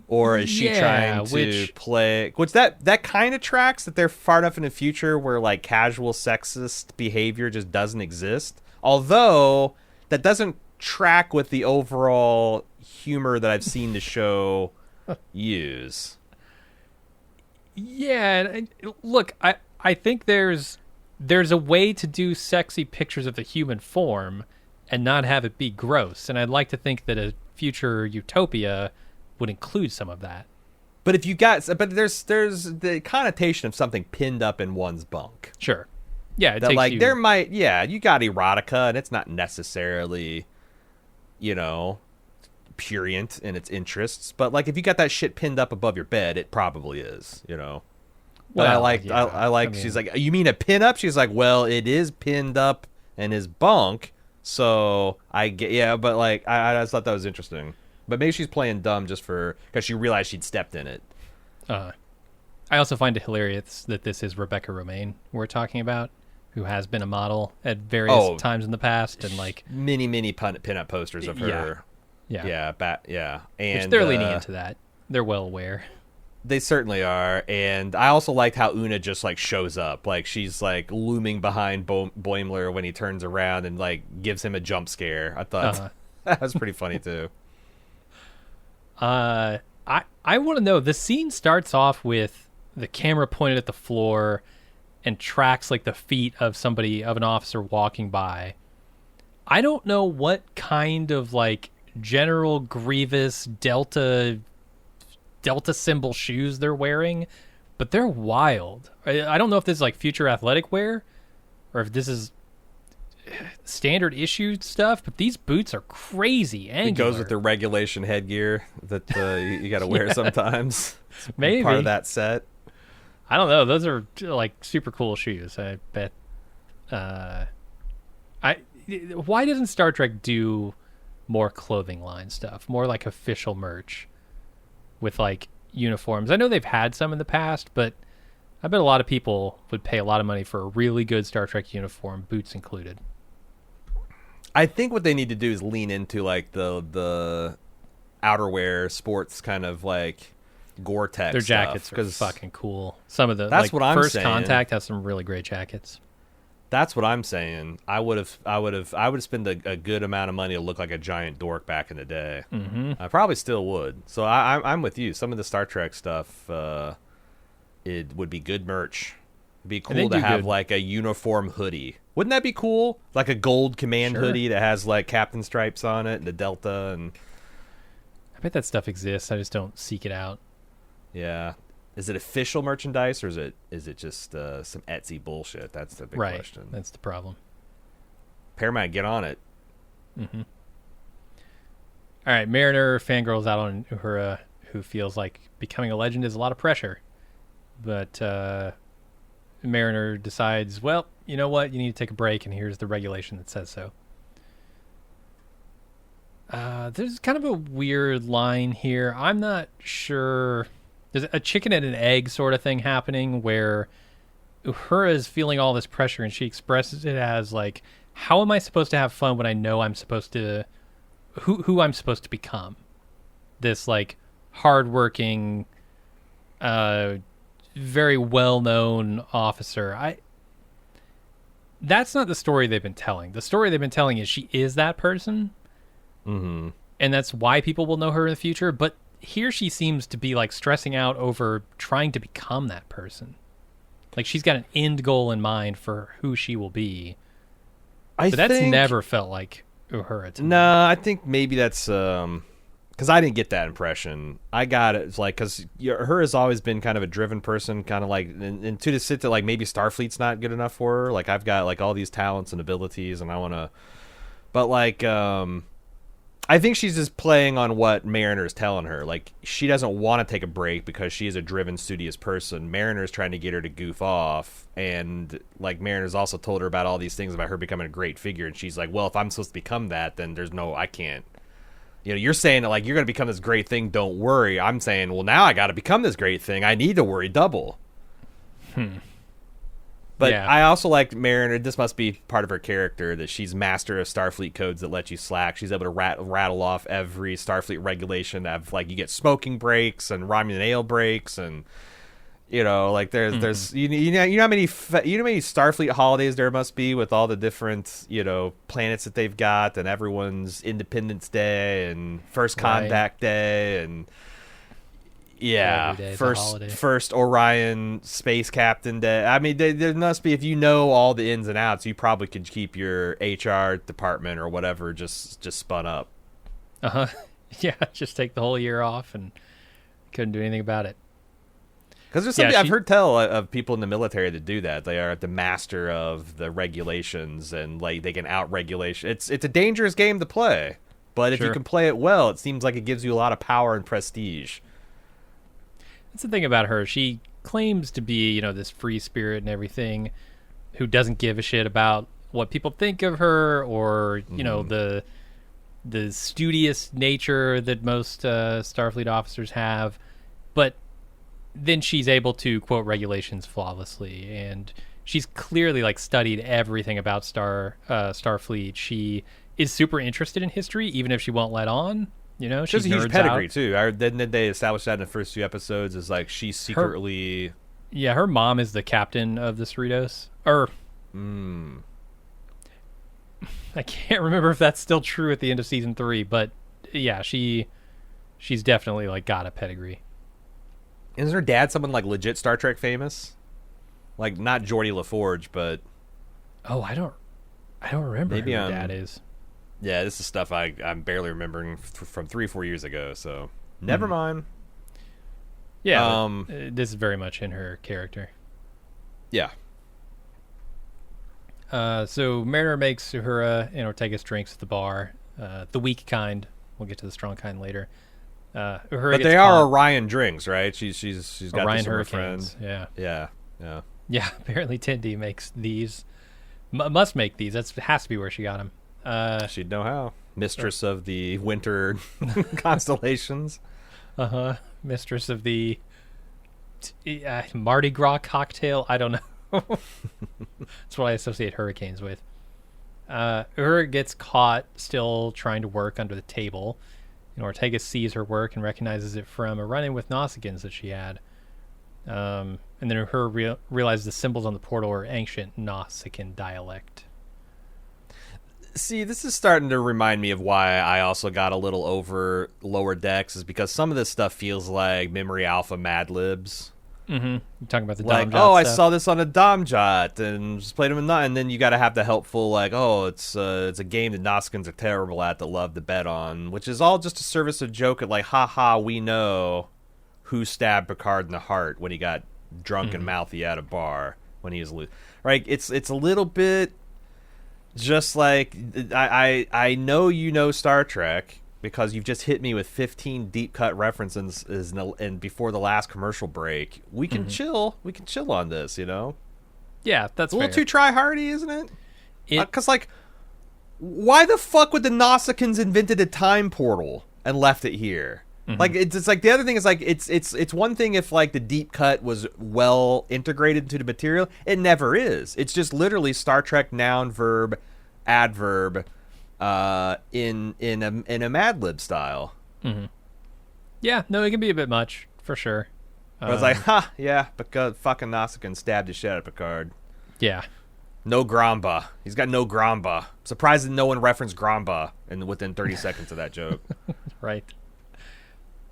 Or is she trying to play... Which that kind of tracks that they're far enough in the future where like casual sexist behavior just doesn't exist. Although that doesn't track with the overall humor that I've seen the show use. Yeah, and look, I think there's a way to do sexy pictures of the human form and not have it be gross. And I'd like to think that a future utopia would include some of that. But there's the connotation of something pinned up in one's bunk. Sure. Yeah, you got erotica, and it's not necessarily, purient in its interests. But like if you got that shit pinned up above your bed, it probably is, But Well, I like. She's like, you mean a pin up? She's like, well, it is pinned up in his bunk. So I get, yeah, but like, I just thought that was interesting. But maybe she's playing dumb just because she realized she'd stepped in it. I also find it hilarious that this is Rebecca Romaine we're talking about, who has been a model at various times in the past, and like many pin-up posters of her. Yeah. And which they're leaning into that. They're well aware. They certainly are, and I also liked how Oona just like shows up, like she's like looming behind Boimler when he turns around and like gives him a jump scare. I thought that was pretty funny too. I want to know. The scene starts off with the camera pointed at the floor and tracks like the feet of an officer walking by. I don't know what kind of like General Grievous Delta symbol shoes they're wearing, but they're wild. I don't know if this is like future athletic wear or if this is standard issue stuff, but these boots are crazy angular. It goes with the regulation headgear that you got to wear sometimes. Maybe part of that set. I don't know. Those are like super cool shoes. I bet. Why doesn't Star Trek do more clothing line stuff, more like official merch with like uniforms? I know they've had some in the past, but I bet a lot of people would pay a lot of money for a really good Star Trek uniform, boots included. I think what they need to do is lean into like the outerwear sports kind of like Gore-Tex. Their jackets are fucking cool. Some of the that's what I'm First saying. Contact has some really great jackets. That's what I'm saying. I would spend a good amount of money to look like a giant dork back in the day. Mm-hmm. I probably still would. So I'm with you. Some of the Star Trek stuff, it would be good merch. It'd be cool to have like a uniform hoodie. Wouldn't that be cool? Like a gold command hoodie that has like captain stripes on it and the Delta and. I bet that stuff exists. I just don't seek it out. Yeah. Is it official merchandise or is it just some Etsy bullshit? That's the big question. That's the problem. Paramount, get on it. Mm-hmm. All right, Mariner fangirls out on Uhura, who feels like becoming a legend is a lot of pressure. But Mariner decides, well, you know what? You need to take a break, and here's the regulation that says so. There's kind of a weird line here. I'm not sure. There's a chicken and an egg sort of thing happening where Uhura is feeling all this pressure, and she expresses it as like, how am I supposed to have fun when I know I'm supposed to who I'm supposed to become? This like hardworking, very well-known officer. That's not the story they've been telling. The story they've been telling is she is that person. Mm-hmm. And that's why people will know her in the future. But here she seems to be like stressing out over trying to become that person. Like she's got an end goal in mind for who she will be. But that's never felt like Uhura to me. No, I think maybe that's because I didn't get that impression. I got it. It's like because her has always been kind of a driven person, kind of like, and to sit to like maybe Starfleet's not good enough for her. Like I've got like all these talents and abilities, and I want to, but like I think she's just playing on what Mariner's telling her. Like she doesn't want to take a break because she is a driven, studious person. Mariner's trying to get her to goof off, and like Mariner's also told her about all these things about her becoming a great figure, and she's like, well, if I'm supposed to become that, then I can't. You know, you're saying that like you're going to become this great thing, don't worry. I'm saying, well, now I got to become this great thing. I need to worry double. But yeah. I also liked Mariner. This must be part of her character, that she's master of Starfleet codes that let you slack. She's able to rattle off every Starfleet regulation of like you get smoking breaks and Romulan ale breaks, and you know, like there's you know how many Starfleet holidays there must be with all the different planets that they've got, and everyone's Independence Day and First Contact Day and. Yeah, first Orion Space Captain Day. I mean, there must be, if you know all the ins and outs, you probably could keep your HR department or whatever just spun up. Yeah, just take the whole year off and couldn't do anything about it. Because there's something I've heard tell of people in the military that do that. They are the master of the regulations, and like they can out-regulation. It's a dangerous game to play, but if you can play it well, it seems like it gives you a lot of power and prestige. That's the thing about her. She claims to be, this free spirit and everything, who doesn't give a shit about what people think of her, or the studious nature that most Starfleet officers have. But then she's able to quote regulations flawlessly, and she's clearly like studied everything about Starfleet. She is super interested in history, even if she won't let on. She has a huge pedigree too. Didn't they establish that in the first 2 episodes? Is like she's secretly. Her mom is the captain of the Cerritos. I can't remember if that's still true at the end of season 3, but yeah, she's definitely like got a pedigree. Is her dad someone like legit Star Trek famous? Like not Geordi LaForge, but I don't remember maybe who her dad is. Yeah, this is stuff I'm barely remembering from 3 or 4 years ago. So never mind. Yeah, this is very much in her character. Yeah. So Mariner makes Uhura and Ortegas drinks at the bar, the weak kind. We'll get to the strong kind later. Uhura but they are Orion Drinks, right? She's got Orion this with her Hurricanes. friend. Yeah. Apparently Tindy makes these. Must make these. That has to be where she got them. She'd know how. Mistress of the winter constellations. Mistress of the Mardi Gras cocktail. I don't know. That's what I associate hurricanes with. Uhura gets caught still trying to work under the table. Ortega sees her work and recognizes it from a run-in with Nausicaans that she had. And then Uhura realizes the symbols on the portal are ancient Nausicaan dialect. See, this is starting to remind me of why I also got a little over Lower Decks, is because some of this stuff feels like Memory Alpha Mad Libs. Mm-hmm. You're talking about the like, Domjot I stuff. saw this on a Domjot and just played them, and then you got to have the helpful, like, it's a game that Nausicaans are terrible at that love to bet on, which is all just a service of joke at like, haha, we know who stabbed Picard in the heart when he got drunk and mouthy at a bar when he was right. It's a little bit just like I know Star Trek because you've just hit me with 15 deep cut references and before the last commercial break. We can chill. We can chill on this, Yeah, that's a little fair. too try-hardy, isn't it? Because why the fuck would the Nausicaans invented a time portal and left it here? Like it's like the other thing is like it's one thing if like the deep cut was well integrated into the material. It never is. It's just literally Star Trek noun verb adverb in a Mad Lib style. Yeah, no, it can be a bit much for sure. I was like, because fucking Nausicaan stabbed the shit out of Picard. Yeah. No Gramba. He's got no Gramba. Surprised that no one referenced Gramba within 30 seconds of that joke. Right.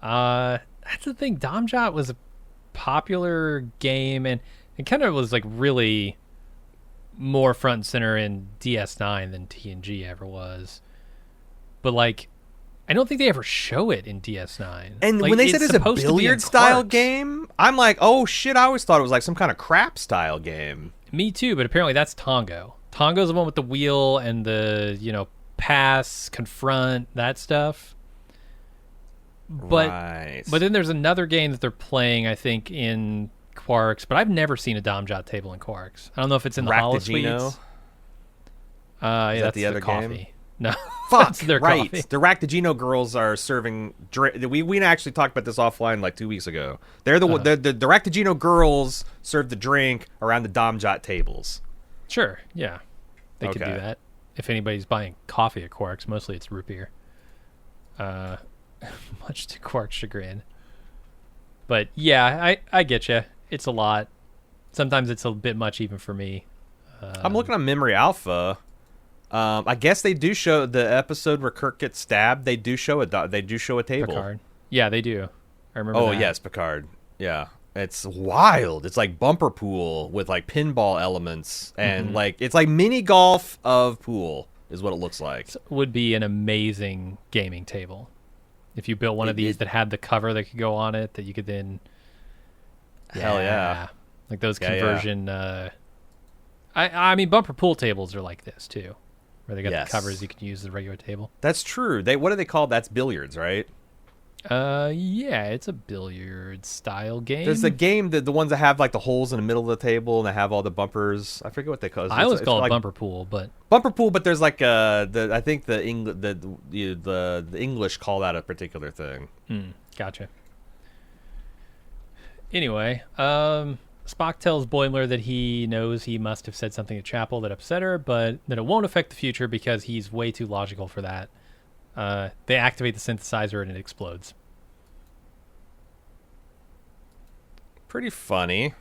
That's the thing. Domjot was a popular game, and it kind of was like really more front and center in DS9 than TNG ever was. But like, I don't think they ever show it in DS9. And like, when they said it's a billiard style game, I'm like, oh shit! I always thought it was like some kind of crap style game. Me too, but apparently that's Tongo. Tongo's the one with the wheel and the pass, confront, that stuff. But then there's another game that they're playing, I think, in Quarks, but I've never seen a Domjot table in Quarks. I don't know if it's in the holosuites. Yeah, that's the other coffee. game? No, Fuck, that's their right. coffee. The Raktajino girls are serving drink. We actually talked about this offline like 2 weeks ago. They're the Raktajino girls serve the drink around the Domjot tables. Sure, yeah, they could do that. If anybody's buying coffee at Quarks, mostly it's root beer. Much to Quark's chagrin. But yeah, I get you. It's a lot. Sometimes it's a bit much even for me. I'm looking on Memory Alpha. I guess they do show the episode where Kirk gets stabbed. They do show a table. Picard. Yeah, they do. I remember. Oh that. yes, Picard. Yeah, it's wild. It's like bumper pool with like pinball elements and like it's like mini golf of pool is what it looks like. It would be an amazing gaming table if you built one of these that had the cover that could go on it that you could then. Hell yeah! Like those conversion. I mean, bumper pool tables are like this too, where they got the covers you can use as a regular table. That's true. What are they called? That's billiards, right? Yeah, it's a billiard style game. There's a game that the ones that have like the holes in the middle of the table and they have all the bumpers. I forget what they call it. I always call it like bumper pool, but bumper pool. But there's like I think the English call that a particular thing. Gotcha. Anyway, Spock tells Boimler that he knows he must have said something at Chapel that upset her, but that it won't affect the future because he's way too logical for that. They activate the synthesizer and it explodes. Pretty funny.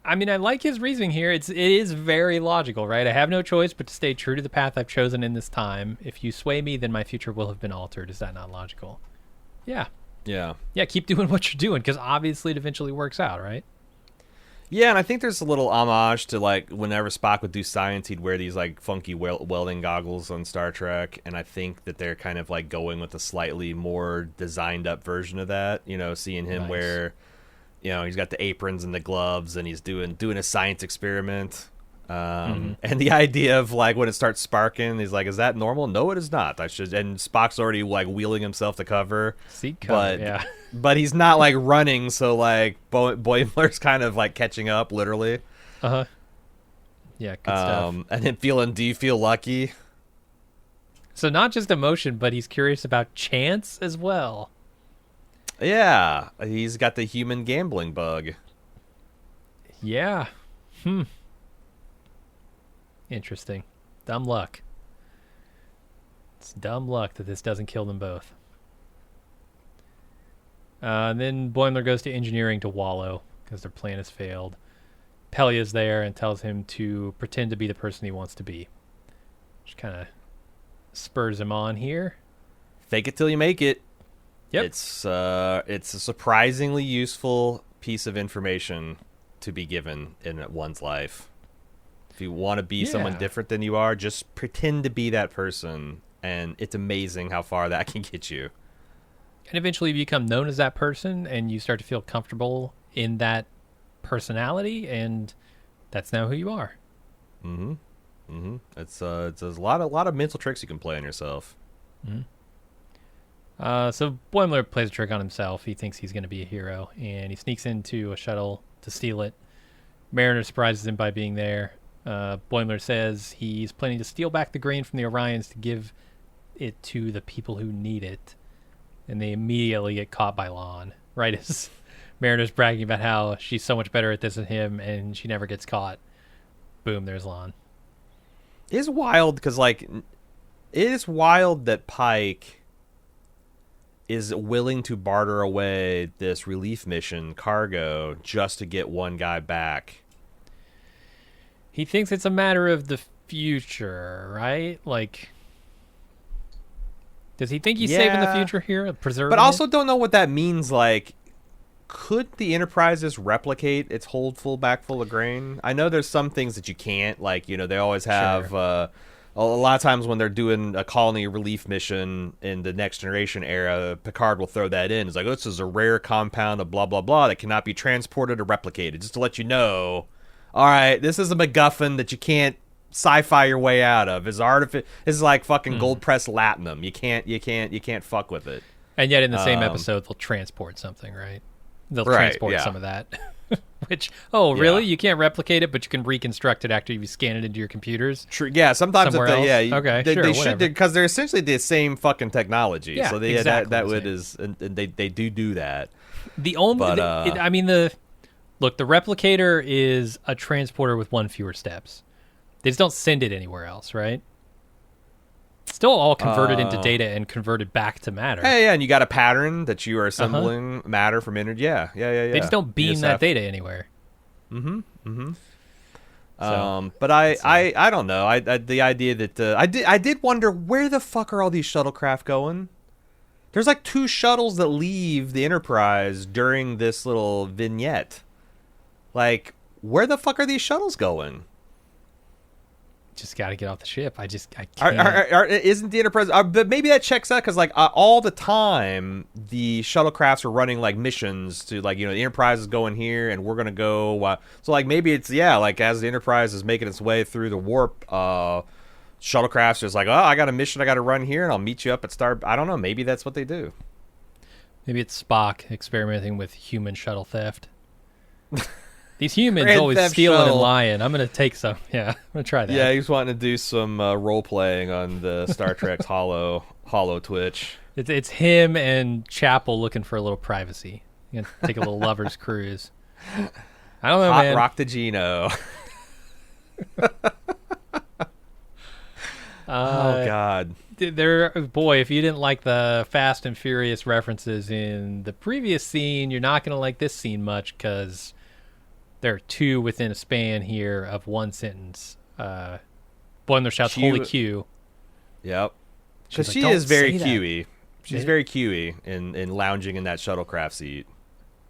I mean, I like his reasoning here. It is very logical, right? I have no choice but to stay true to the path I've chosen in this time. If you sway me, then my future will have been altered. Is that not logical? Yeah. Yeah. Yeah, keep doing what you're doing, because obviously it eventually works out, right? Yeah, and I think there's a little homage to, like, whenever Spock would do science, he'd wear these, like, funky welding goggles on Star Trek, and I think that they're kind of, like, going with a slightly more designed-up version of that, you know, seeing him wear, you know, he's got the aprons and the gloves, and he's doing a science experiment. And the idea of, like, when it starts sparking, he's like, is that normal? No, it is not. And Spock's already, like, wheeling himself to cover. Seat cover, yeah. But he's not, like, running, so, like, Boimler's kind of, like, catching up, literally. Uh-huh. Yeah, good stuff. And then do you feel lucky? So not just emotion, but he's curious about chance as well. Yeah, he's got the human gambling bug. Yeah. Interesting. Dumb luck. It's dumb luck that this doesn't kill them both. And then Boimler goes to engineering to wallow because their plan has failed. Pelia's there and tells him to pretend to be the person he wants to be. Which kind of spurs him on here. Fake it till you make it. Yep. It's a surprisingly useful piece of information to be given in one's life. If you want to be someone different than you are, just pretend to be that person, and it's amazing how far that can get you. And eventually you become known as that person, and you start to feel comfortable in that personality, and that's now who you are. It's a lot of mental tricks you can play on yourself. So Boimler plays a trick on himself. He thinks he's going to be a hero, and he sneaks into a shuttle to steal it. Mariner surprises him by being there. Boimler says he's planning to steal back the grain from the Orions to give it to the people who need it. And they immediately get caught by Lon, right as Mariner's bragging about how she's so much better at this than him, and she never gets caught. Boom, there's Lon. It's wild because, like, it is wild that Pike is willing to barter away this relief mission cargo just to get one guy back. He thinks it's a matter of the future, right? Like, does he think he's saving the future here, preserving But also it? don't know what that means. Like, could the Enterprises replicate its hold back full of grain? I know there's some things that you can't. Like, you know, they always have a lot of times when they're doing a colony relief mission in the Next Generation era, Picard will throw that in. It's like, oh, this is a rare compound of blah, blah, blah that cannot be transported or replicated. Just to let you know, all right, this is a MacGuffin that you can't sci-fi your way out of. This is like fucking gold pressed latinum. You can't fuck with it. And yet in the same episode, they'll transport something, right? They'll transport some of that. Which, really? You can't replicate it, but you can reconstruct it after you scan it into your computers? True. Yeah, sometimes somewhere else? they should, because they're essentially the same fucking technology. Yeah, so exactly that would is, and they do that. The only, look, the replicator is a transporter with one fewer steps. They just don't send it anywhere else, right? It's still all converted into data and converted back to matter. Yeah, and you got a pattern that you are assembling matter from energy. Yeah. They just don't beam that data anywhere. So, but I don't know. I the idea that I did wonder, where the fuck are all these shuttlecraft going? There's like 2 shuttles that leave the Enterprise during this little vignette. Like, where the fuck are these shuttles going? Just got to get off the ship. I can't. Isn't the Enterprise? But maybe that checks out because, like, all the time the shuttlecrafts are running like missions to, like, you know, the Enterprise is going here and we're gonna go. So, like, maybe it's like as the Enterprise is making its way through the warp, shuttlecraft's just like, oh, I got a mission I got to run here and I'll meet you up at Star. I don't know. Maybe that's what they do. Maybe it's Spock experimenting with human shuttle theft. These humans Grand always Theft stealing Shuttle. and lying. I'm going to take some. Yeah, I'm going to try that. Yeah, he's wanting to do some role playing on the Star Trek's Hollow Twitch. It's him and Chapel looking for a little privacy. You can take a little lover's cruise. I don't know, Hot man. rock to Gino. Oh God. Boy, if you didn't like the Fast and Furious references in the previous scene, you're not going to like this scene much because there are two within a span here of one sentence. Boimler shouts, "Holy Q!" Yep. She's Because like, she "Don't is very say that." Q-y. She's very Q-y in lounging in that shuttlecraft seat.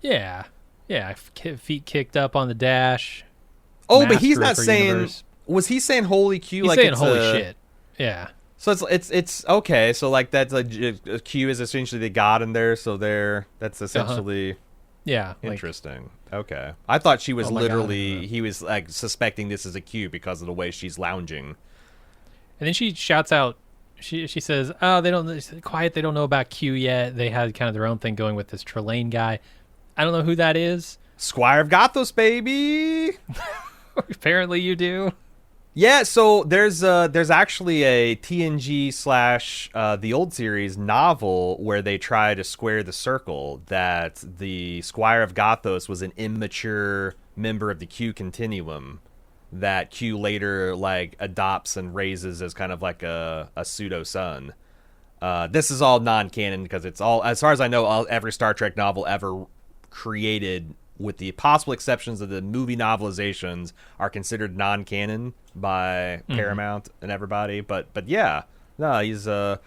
Yeah, feet kicked up on the dash. Oh, but he's Master not of her saying. universe. Was he saying "holy Q"? He's like saying it's "holy shit." Yeah. So it's okay. So like that's like Q is essentially the god in there. So that's essentially Yeah. interesting. Okay, I thought she was Oh my God. literally he was like suspecting this as a Q because of the way she's lounging. And then she shouts out. She says, "Oh, they don't quiet. They don't know about Q yet. They had kind of their own thing going with this Trelane guy. I don't know who that is. Squire of Gothos, baby. Apparently, you do." Yeah, so there's actually a TNG slash the old series novel where they try to square the circle that the Squire of Gothos was an immature member of the Q continuum that Q later like adopts and raises as kind of like a pseudo son. This is all non-canon because it's all, as far as I know, every Star Trek novel ever created, with the possible exceptions of the movie novelizations, are considered non-canon by Paramount and everybody. But yeah, no, he's another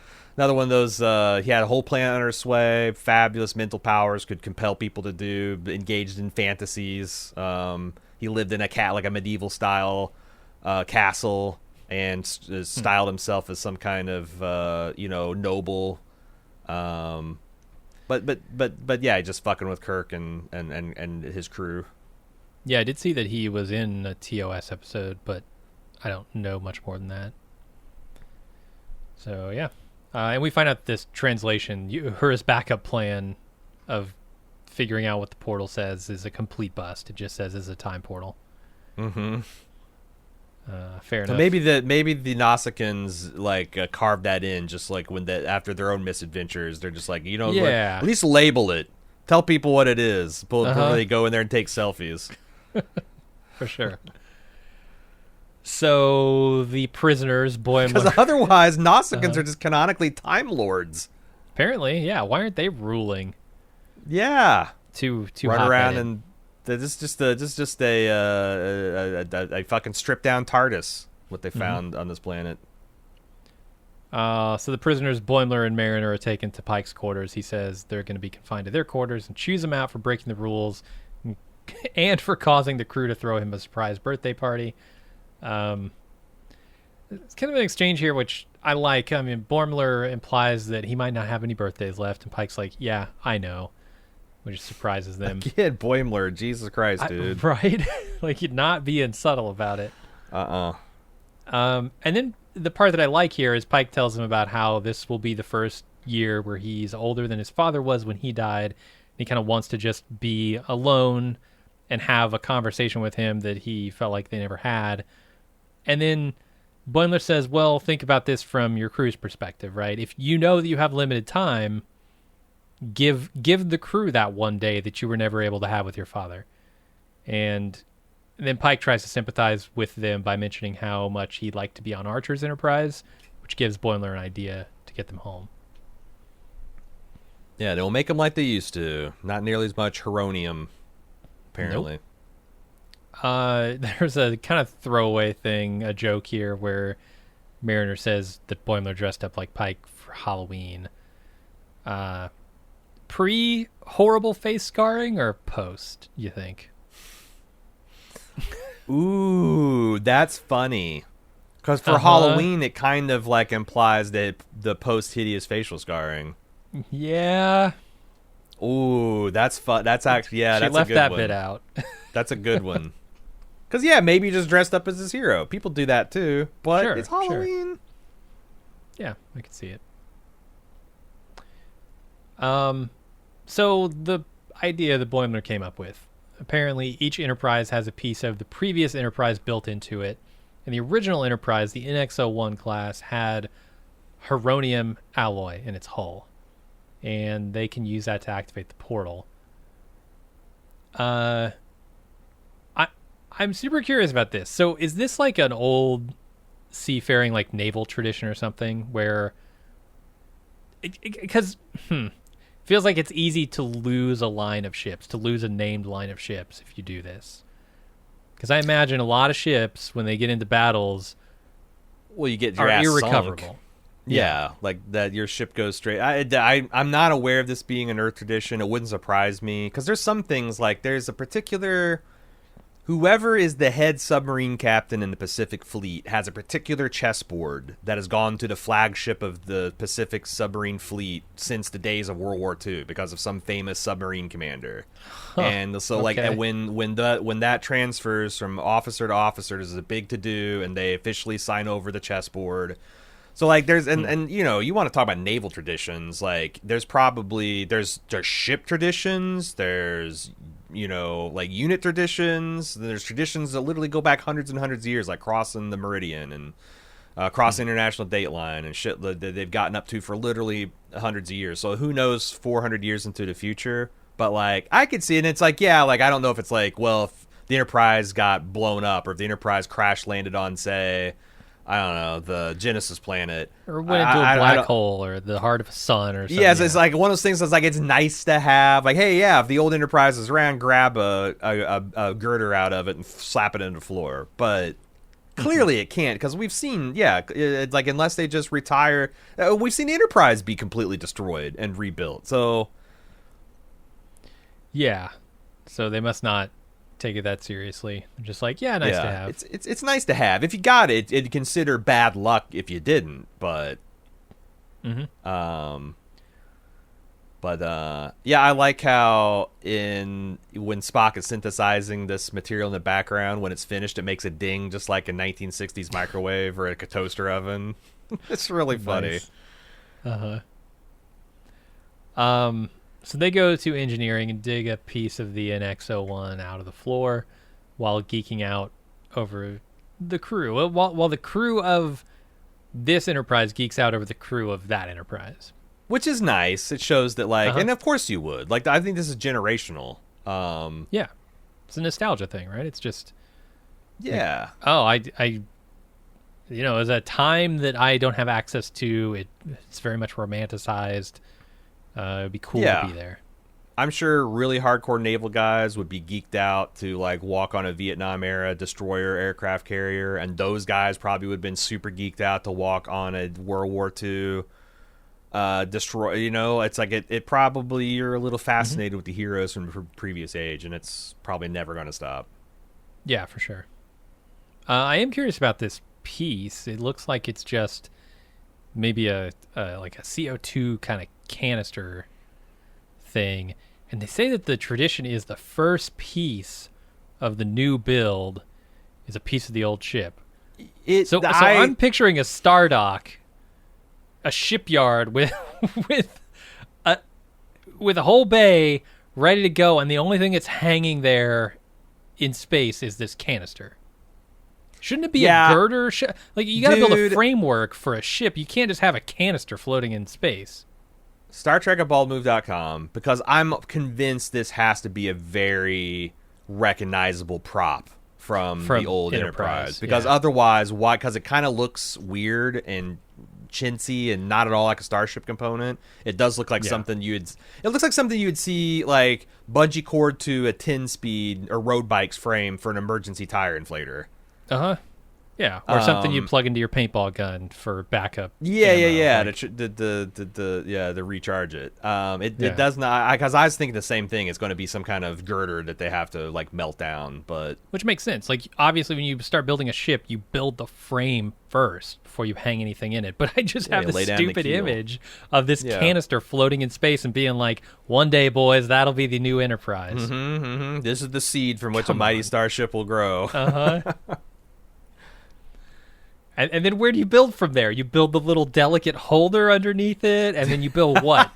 one of those. He had a whole planet under his sway, fabulous mental powers, could compel people to do, engaged in fantasies. He lived in a medieval style castle and styled himself as some kind of noble. But yeah, just fucking with Kirk and his crew. Yeah, I did see that he was in a TOS episode, but I don't know much more than that. So yeah, and we find out this translation, her backup plan of figuring out what the portal says is a complete bust. It just says it's a time portal. Mm-hmm. Fair So enough. maybe the Nausicaans like carved that in, just like when after their own misadventures, they're just like, Yeah. at least label it, tell people what it is before they go in there and take selfies. For sure. So the prisoners, Because Boimler, otherwise, Nausicaans are just canonically Time Lords. apparently, yeah. Why aren't they ruling? Yeah, Too run hot-headed. around and this just a fucking stripped down TARDIS. What they found on this planet. So the prisoners, Boimler and Mariner, are taken to Pikes Quarters. He says they're going to be confined to their quarters and choose them out for breaking the rules and for causing the crew to throw him a surprise birthday party. It's kind of an exchange here, which I like. I mean, Boimler implies that he might not have any birthdays left, and Pike's like, "Yeah, I know," which surprises them. Kid Boimler, Jesus Christ, dude. Right? Like, you're not being subtle about it. Uh-uh. And then the part that I like here is Pike tells him about how this will be the first year where he's older than his father was when he died. He kind of wants to just be alone and have a conversation with him that he felt like they never had. And then Boimler says, well, think about this from your crew's perspective, right? If you know that you have limited time, give the crew that one day that you were never able to have with your father. And then Pike tries to sympathize with them by mentioning how much he'd like to be on Archer's Enterprise, which gives Boimler an idea to get them home. Yeah, they'll make them like they used to. Not nearly as much heronium, apparently. Nope. There's a kind of throwaway thing, a joke here, where Mariner says that Boimler dressed up like Pike for Halloween. Pre-horrible face scarring or post, you think? Ooh, that's funny. Because for Halloween, it kind of like implies that the post-hideous facial scarring. Yeah. Ooh, that's fun. That's actually, yeah, She that's left a good that one. bit out. That's a good one. Because, yeah, maybe he just dressed up as his hero. People do that, too. But Sure, it's Halloween. Yeah, I can see it. So the idea that Boimler came up with, apparently each Enterprise has a piece of the previous Enterprise built into it. And the original Enterprise, the NX-01 class, had heronium alloy in its hull. And they can use that to activate the portal. I'm super curious about this. So is this like an old seafaring, like naval tradition or something where... Because, feels like it's easy to lose a line of ships, to lose a named line of ships if you do this. Because I imagine a lot of ships, when they get into battles, well, you get your are ass irrecoverable. Sunk. Yeah, like that. Your ship goes straight. I'm not aware of this being an Earth tradition. It wouldn't surprise me because there's some things like there's a particular. Whoever is the head submarine captain in the Pacific Fleet has a particular chessboard that has gone to the flagship of the Pacific submarine fleet since the days of World War II because of some famous submarine commander. And so, like, okay. when that transfers from officer to officer, there's a big to do, and they officially sign over the chessboard. So, like, there's and you know, you want to talk about naval traditions, like there's ship traditions, there's, you know, like unit traditions, there's traditions that literally go back hundreds and hundreds of years, like crossing the meridian and crossing international date line and shit that they've gotten up to for literally hundreds of years. So who knows 400 years into the future, but like I could see it, and it's like, yeah, like I don't know if it's like, well, if the Enterprise got blown up or if the Enterprise crash landed on, say, I don't know, the Genesis planet. Or went into a black hole or the heart of a sun or something. Yeah, it's like one of those things that's like, it's nice to have. Like, hey, yeah, if the old Enterprise is around, grab a girder out of it and slap it into the floor. But clearly it can't, because we've seen, it's like, unless they just retire, we've seen the Enterprise be completely destroyed and rebuilt. So, yeah. So they must not take it that seriously. Just like, yeah, nice to have. It's nice to have. If you got it, it'd consider bad luck if you didn't. But, yeah, I like how when Spock is synthesizing this material in the background, when it's finished, it makes a ding just like a 1960s microwave or like a toaster oven. It's really funny. Nice. So they go to engineering and dig a piece of the NX-01 out of the floor while geeking out over the crew. While the crew of this Enterprise geeks out over the crew of that Enterprise. Which is nice. It shows that, like, and of course you would. Like, I think this is generational. Yeah. It's a nostalgia thing, right? It's just... Yeah. Like, I you know, it's a time that I don't have access to. It's very much romanticized. It'd be cool to be there. I'm sure really hardcore naval guys would be geeked out to like walk on a Vietnam era destroyer aircraft carrier, and those guys probably would have been super geeked out to walk on a World War II destroyer. You know, it's like it probably, you're a little fascinated with the heroes from the previous age, and it's probably never going to stop. Yeah, for sure. I am curious about this piece. It looks like it's just maybe like a CO2 kind of canister thing, and they say that the tradition is the first piece of the new build is a piece of the old ship. So I'm picturing a star dock, a shipyard with a whole bay ready to go, and the only thing that's hanging there in space is this canister. Shouldn't it be a girder? Like, you got to build a framework for a ship. You can't just have a canister floating in space. StarTrek@baldmove.com, because I'm convinced this has to be a very recognizable prop from the old Enterprise. Because otherwise, why? Because it kind of looks weird and chintzy and not at all like a Starship component. It does look like something it looks like something you would see like bungee cord to a 10-speed or road bike's frame for an emergency tire inflator. Yeah, or something you plug into your paintball gun for backup. Yeah. To recharge it. It does not, because I was thinking the same thing. It's going to be some kind of girder that they have to like melt down, but which makes sense. Like, obviously, when you start building a ship, you build the frame first before you hang anything in it. But I just have this stupid image of this canister floating in space and being like, "One day, boys, that'll be the new Enterprise." This is the seed from which a mighty starship will grow. And then where do you build from there? You build the little delicate holder underneath it, and then you build what?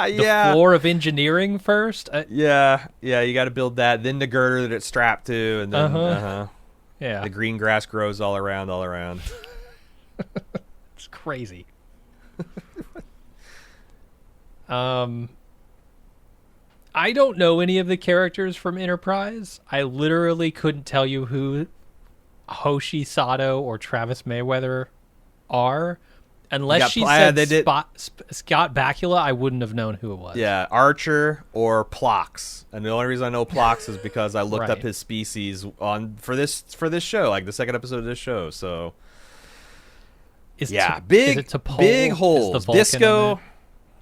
Yeah. floor of engineering first. Yeah, you got to build that. Then the girder that it's strapped to, and then Yeah, the green grass grows all around. it's crazy. I don't know any of the characters from Enterprise. I literally couldn't tell you who Hoshi Sato or Travis Mayweather are. Unless she said Scott Bakula, I wouldn't have known who it was. Yeah, Archer or Plox. And the only reason I know Plox is because I looked up his species for this show, like the second episode of this show. So big holes.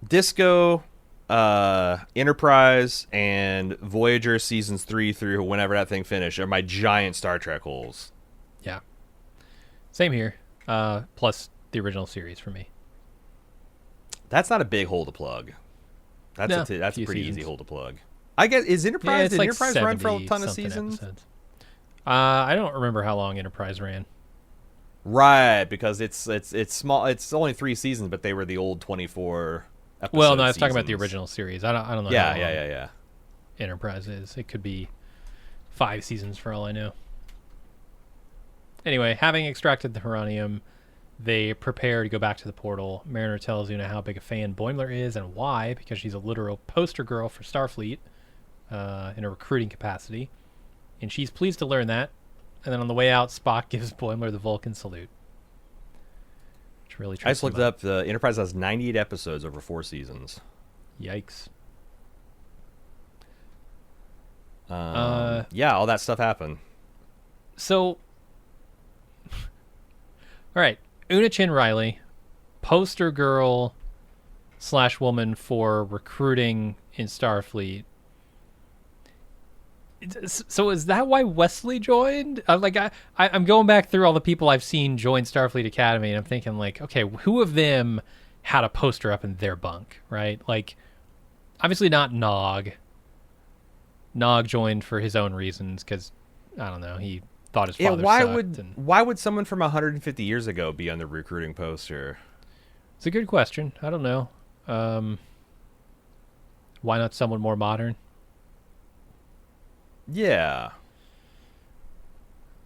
Disco, Enterprise, and Voyager seasons 3 through whenever that thing finished are my giant Star Trek holes. Yeah, same here. Plus the original series for me. That's not a big hole to plug. That's a pretty easy hole to plug. I guess Enterprise did Enterprise run for a ton of seasons? Episodes. I don't remember how long Enterprise ran. Right, because it's small. It's only 3 seasons, but they were the old 24 episode Well, no, I was seasons. talking about the original series. I don't know. Yeah. Enterprise is. It could be 5 seasons for all I know. Anyway, having extracted the Heronium, they prepare to go back to the portal. Mariner tells Oona how big a fan Boimler is and why, because she's a literal poster girl for Starfleet in a recruiting capacity. And she's pleased to learn that. And then on the way out, Spock gives Boimler the Vulcan salute. Which really I just looked up. The Enterprise has 98 episodes over 4 seasons. Yikes. Yeah, all that stuff happened. So, all right. Oona Chin Riley, poster girl / woman for recruiting in Starfleet. So is that why Wesley joined? I'm going back through all the people I've seen join Starfleet Academy, and I'm thinking, like, okay, who of them had a poster up in their bunk, right? Like, obviously not Nog. Nog joined for his own reasons because, I don't know, he thought his father sucked. Why would someone from 150 years ago be on the recruiting poster? It's a good question. I don't know. Why not someone more modern? Yeah.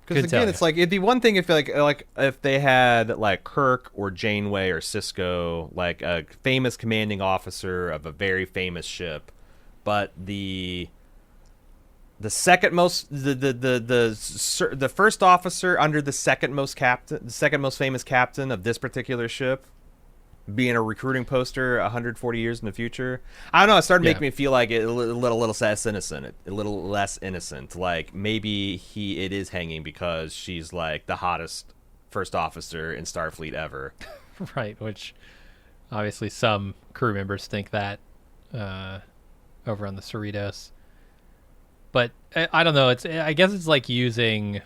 Because again, it's like, it'd be one thing if if they had like Kirk or Janeway or Cisco, like a famous commanding officer of a very famous ship, but the second most the first officer under the second most famous captain of this particular ship being a recruiting poster 140 years in the future. I don't know, it started making me feel like a little less innocent. Like maybe it is hanging because she's like the hottest first officer in Starfleet ever. Right, which obviously some crew members think that over on the Cerritos. But I don't know. I guess it's like using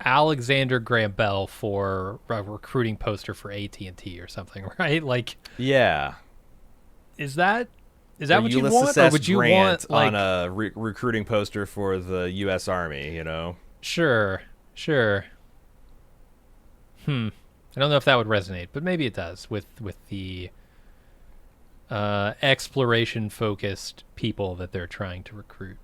Alexander Graham Bell for a recruiting poster for AT&T or something, right? Like, yeah. Is that what Ulysses you want, S. or would you Grant want like on a recruiting poster for the U.S. Army? You know. Sure. I don't know if that would resonate, but maybe it does with the exploration-focused people that they're trying to recruit.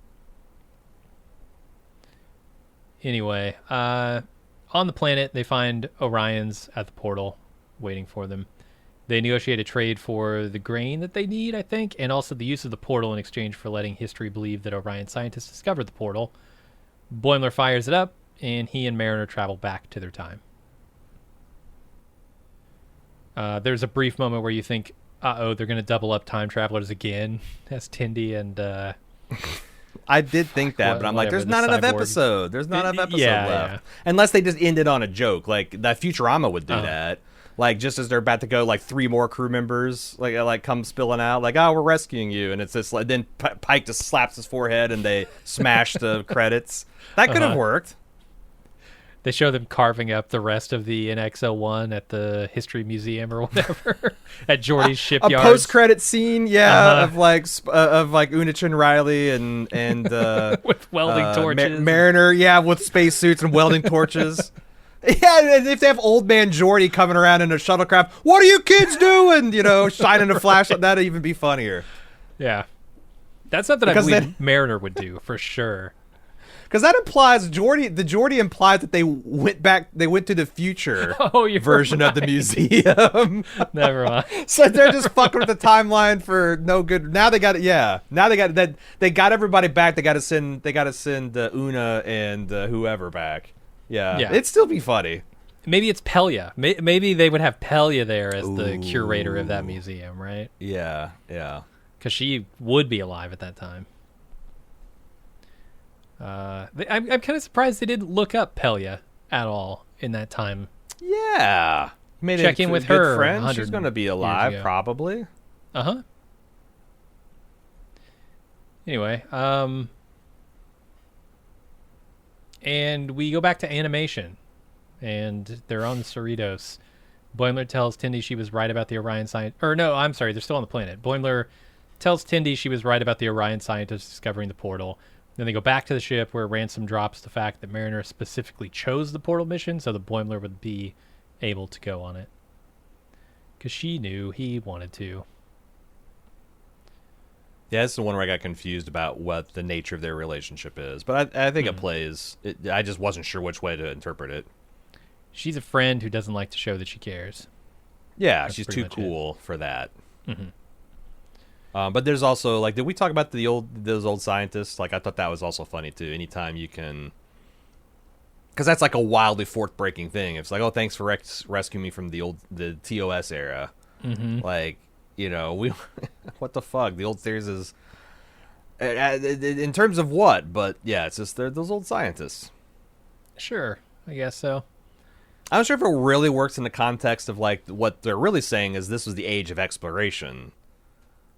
Anyway, on the planet, they find Orions at the portal waiting for them. They negotiate a trade for the grain that they need, I think, and also the use of the portal in exchange for letting history believe that Orion scientists discovered the portal. Boimler fires it up, and he and Mariner travel back to their time. There's a brief moment where you think, they're going to double up time travelers again as Tindy and... I did think that, but I'm like, there's not enough episode. There's not enough episode left. Yeah. Unless they just ended on a joke. Like, that Futurama would do that. Like, just as they're about to go, like, 3 more crew members, like come spilling out. Like, we're rescuing you. And it's just like, then Pike just slaps his forehead and they smash the credits. That could have worked. They show them carving up the rest of the NX-01 at the History Museum or whatever at Geordi's shipyard. A post-credit scene, of like Oona Chin Riley and with welding torches, Mariner, with spacesuits and welding torches. Yeah, and if they have old man Geordi coming around in a shuttlecraft, what are you kids doing? Shining a flashlight, that'd even be funnier. Yeah. That's something I believe Mariner would do, for sure. Because that implies the Geordi implies that they went to the future version of the museum. Never mind. So they're just fucking with the timeline for no good. Now they got it. Yeah. Now they got everybody back. They got to send Oona and whoever back. Yeah. It'd still be funny. Maybe it's Pelia. Maybe they would have Pelia there as the curator of that museum, right? Yeah. Yeah. Because she would be alive at that time. I'm kind of surprised they didn't look up Pelia at all in that time. Yeah. Check in with her. Friend. She's going to be alive, probably. Uh-huh. Anyway, and we go back to animation, and they're on the Cerritos. Boimler tells Tindy she was right about the Orion scientist. Or no, I'm sorry, they're still on the planet. Boimler tells Tindy she was right about the Orion scientists discovering the portal. Then they go back to the ship where Ransom drops the fact that Mariner specifically chose the portal mission so that Boimler would be able to go on it. Because she knew he wanted to. Yeah, that's the one where I got confused about what the nature of their relationship is. But I think it plays. I just wasn't sure which way to interpret it. She's a friend who doesn't like to show that she cares. Yeah, she's too cool for that. Mm-hmm. But there's also, like, did we talk about those old scientists? Like, I thought that was also funny, too. Anytime you can... Because that's, like, a wildly fourth-breaking thing. It's like, oh, thanks for rescuing me from the TOS era. Mm-hmm. Like, what the fuck? The old series is... in terms of what? But, yeah, it's just they're those old scientists. Sure, I guess so. I'm not sure if it really works in the context of, like, what they're really saying is this was the age of exploration.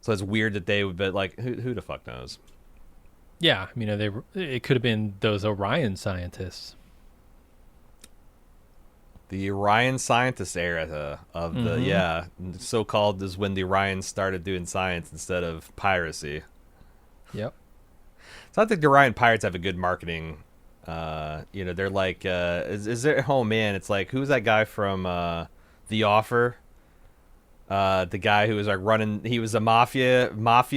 So it's weird that they would, but like, who the fuck knows? Yeah, it could have been those Orion scientists. The Orion scientist era of the so-called is when the Orions started doing science instead of piracy. Yep. So I think the Orion pirates have a good marketing. They're like, is there? Oh man, it's like, who's that guy from The Offer? The guy who was like he was a mafia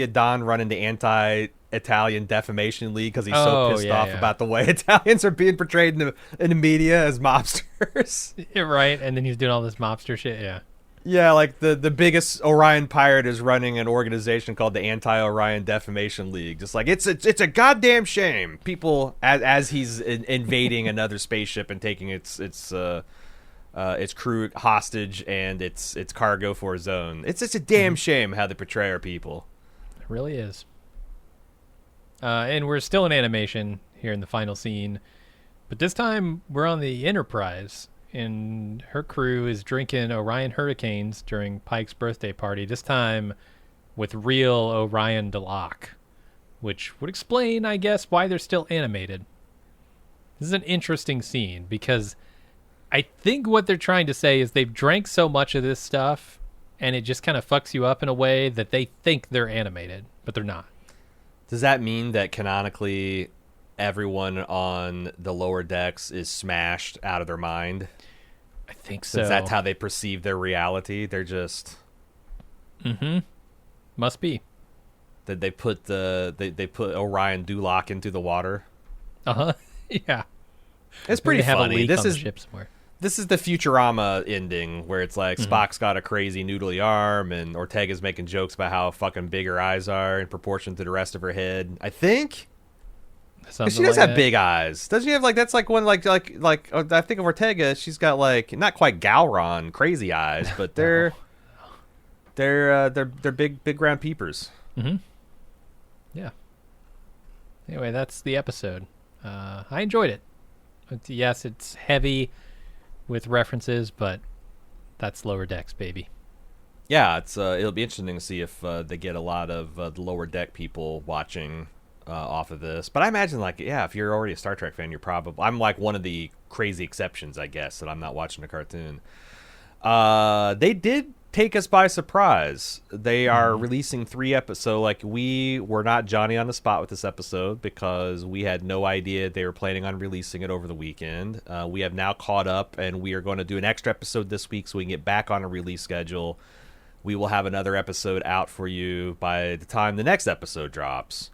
don running the anti-Italian defamation league because he's so pissed off about the way Italians are being portrayed in the media as mobsters. Right, and then he's doing all this mobster shit. Yeah, like the biggest Orion pirate is running an organization called the Anti-Orion Defamation League. Just like it's a goddamn shame. People as he's invading another spaceship and taking its crew hostage and its cargo for his own. It's a damn shame how they portray our people. It really is. And we're still in animation here in the final scene, but this time we're on the Enterprise, and her crew is drinking Orion Hurricanes during Pike's birthday party, this time with real Orion Deloc, which would explain, I guess, why they're still animated. This is an interesting scene, because I think what they're trying to say is they've drank so much of this stuff, and it just kind of fucks you up in a way that they think they're animated, but they're not. Does that mean that canonically everyone on the lower decks is smashed out of their mind? I think so. That's how they perceive their reality. They're just... Mm-hmm. Must be. That they put they put Orion Duloc into the water. Uh-huh. Yeah. It's pretty funny. This is ship somewhere. This is the Futurama ending where it's like Spock's got a crazy noodly arm and Ortega's making jokes about how fucking big her eyes are in proportion to the rest of her head. I think. Something she does have big eyes. Doesn't she have like that's like one like I think of Ortega, she's got like not quite Gowron crazy eyes, but they're big round peepers. Mm-hmm. Yeah. Anyway, that's the episode. I enjoyed it. Yes, it's heavy with references, but that's Lower Decks, baby. Yeah, it'll be interesting to see if they get a lot of the Lower Deck people watching off of this. But I imagine, like, yeah, if you're already a Star Trek fan, you're probably... I'm like one of the crazy exceptions, I guess, that I'm not watching a cartoon. They did take us by surprise. They are releasing 3 episodes. Like, we were not Johnny on the spot with this episode because we had no idea they were planning on releasing it over the weekend. We have now caught up, and we are going to do an extra episode this week so we can get back on a release schedule. We will have another episode out for you by the time the next episode drops,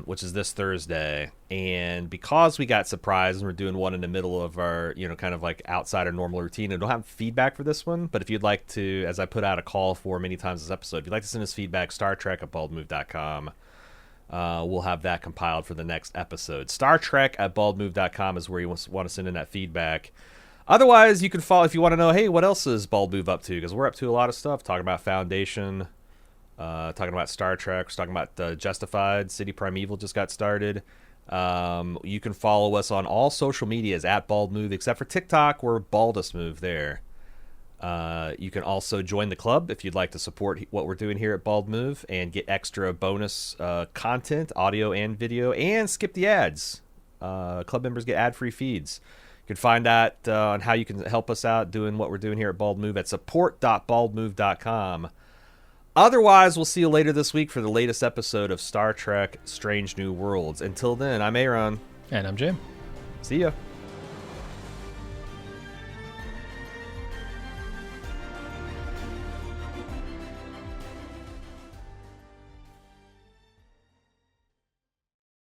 which is this Thursday. And because we got surprised and we're doing one in the middle of our, kind of like outside our normal routine, I don't have feedback for this one. But if you'd like to, as I put out a call for many times this episode, if you'd like to send us feedback, startrek@baldmove.com. We'll have that compiled for the next episode. startrek@baldmove.com is where you want to send in that feedback. Otherwise, you can follow if you want to know, hey, what else is Bald Move up to? Because we're up to a lot of stuff, talking about Foundation, talking about Star Trek, talking about Justified, City Primeval just got started. You can follow us on all social medias at Bald Move, except for TikTok, we're Baldest Move there. You can also join the club if you'd like to support what we're doing here at Bald Move and get extra bonus content, audio and video, and skip the ads. Club members get ad-free feeds. You can find out on how you can help us out doing what we're doing here at Bald Move at support.baldmove.com. Otherwise, we'll see you later this week for the latest episode of Star Trek Strange New Worlds. Until then, I'm Aaron. And I'm Jim. See ya.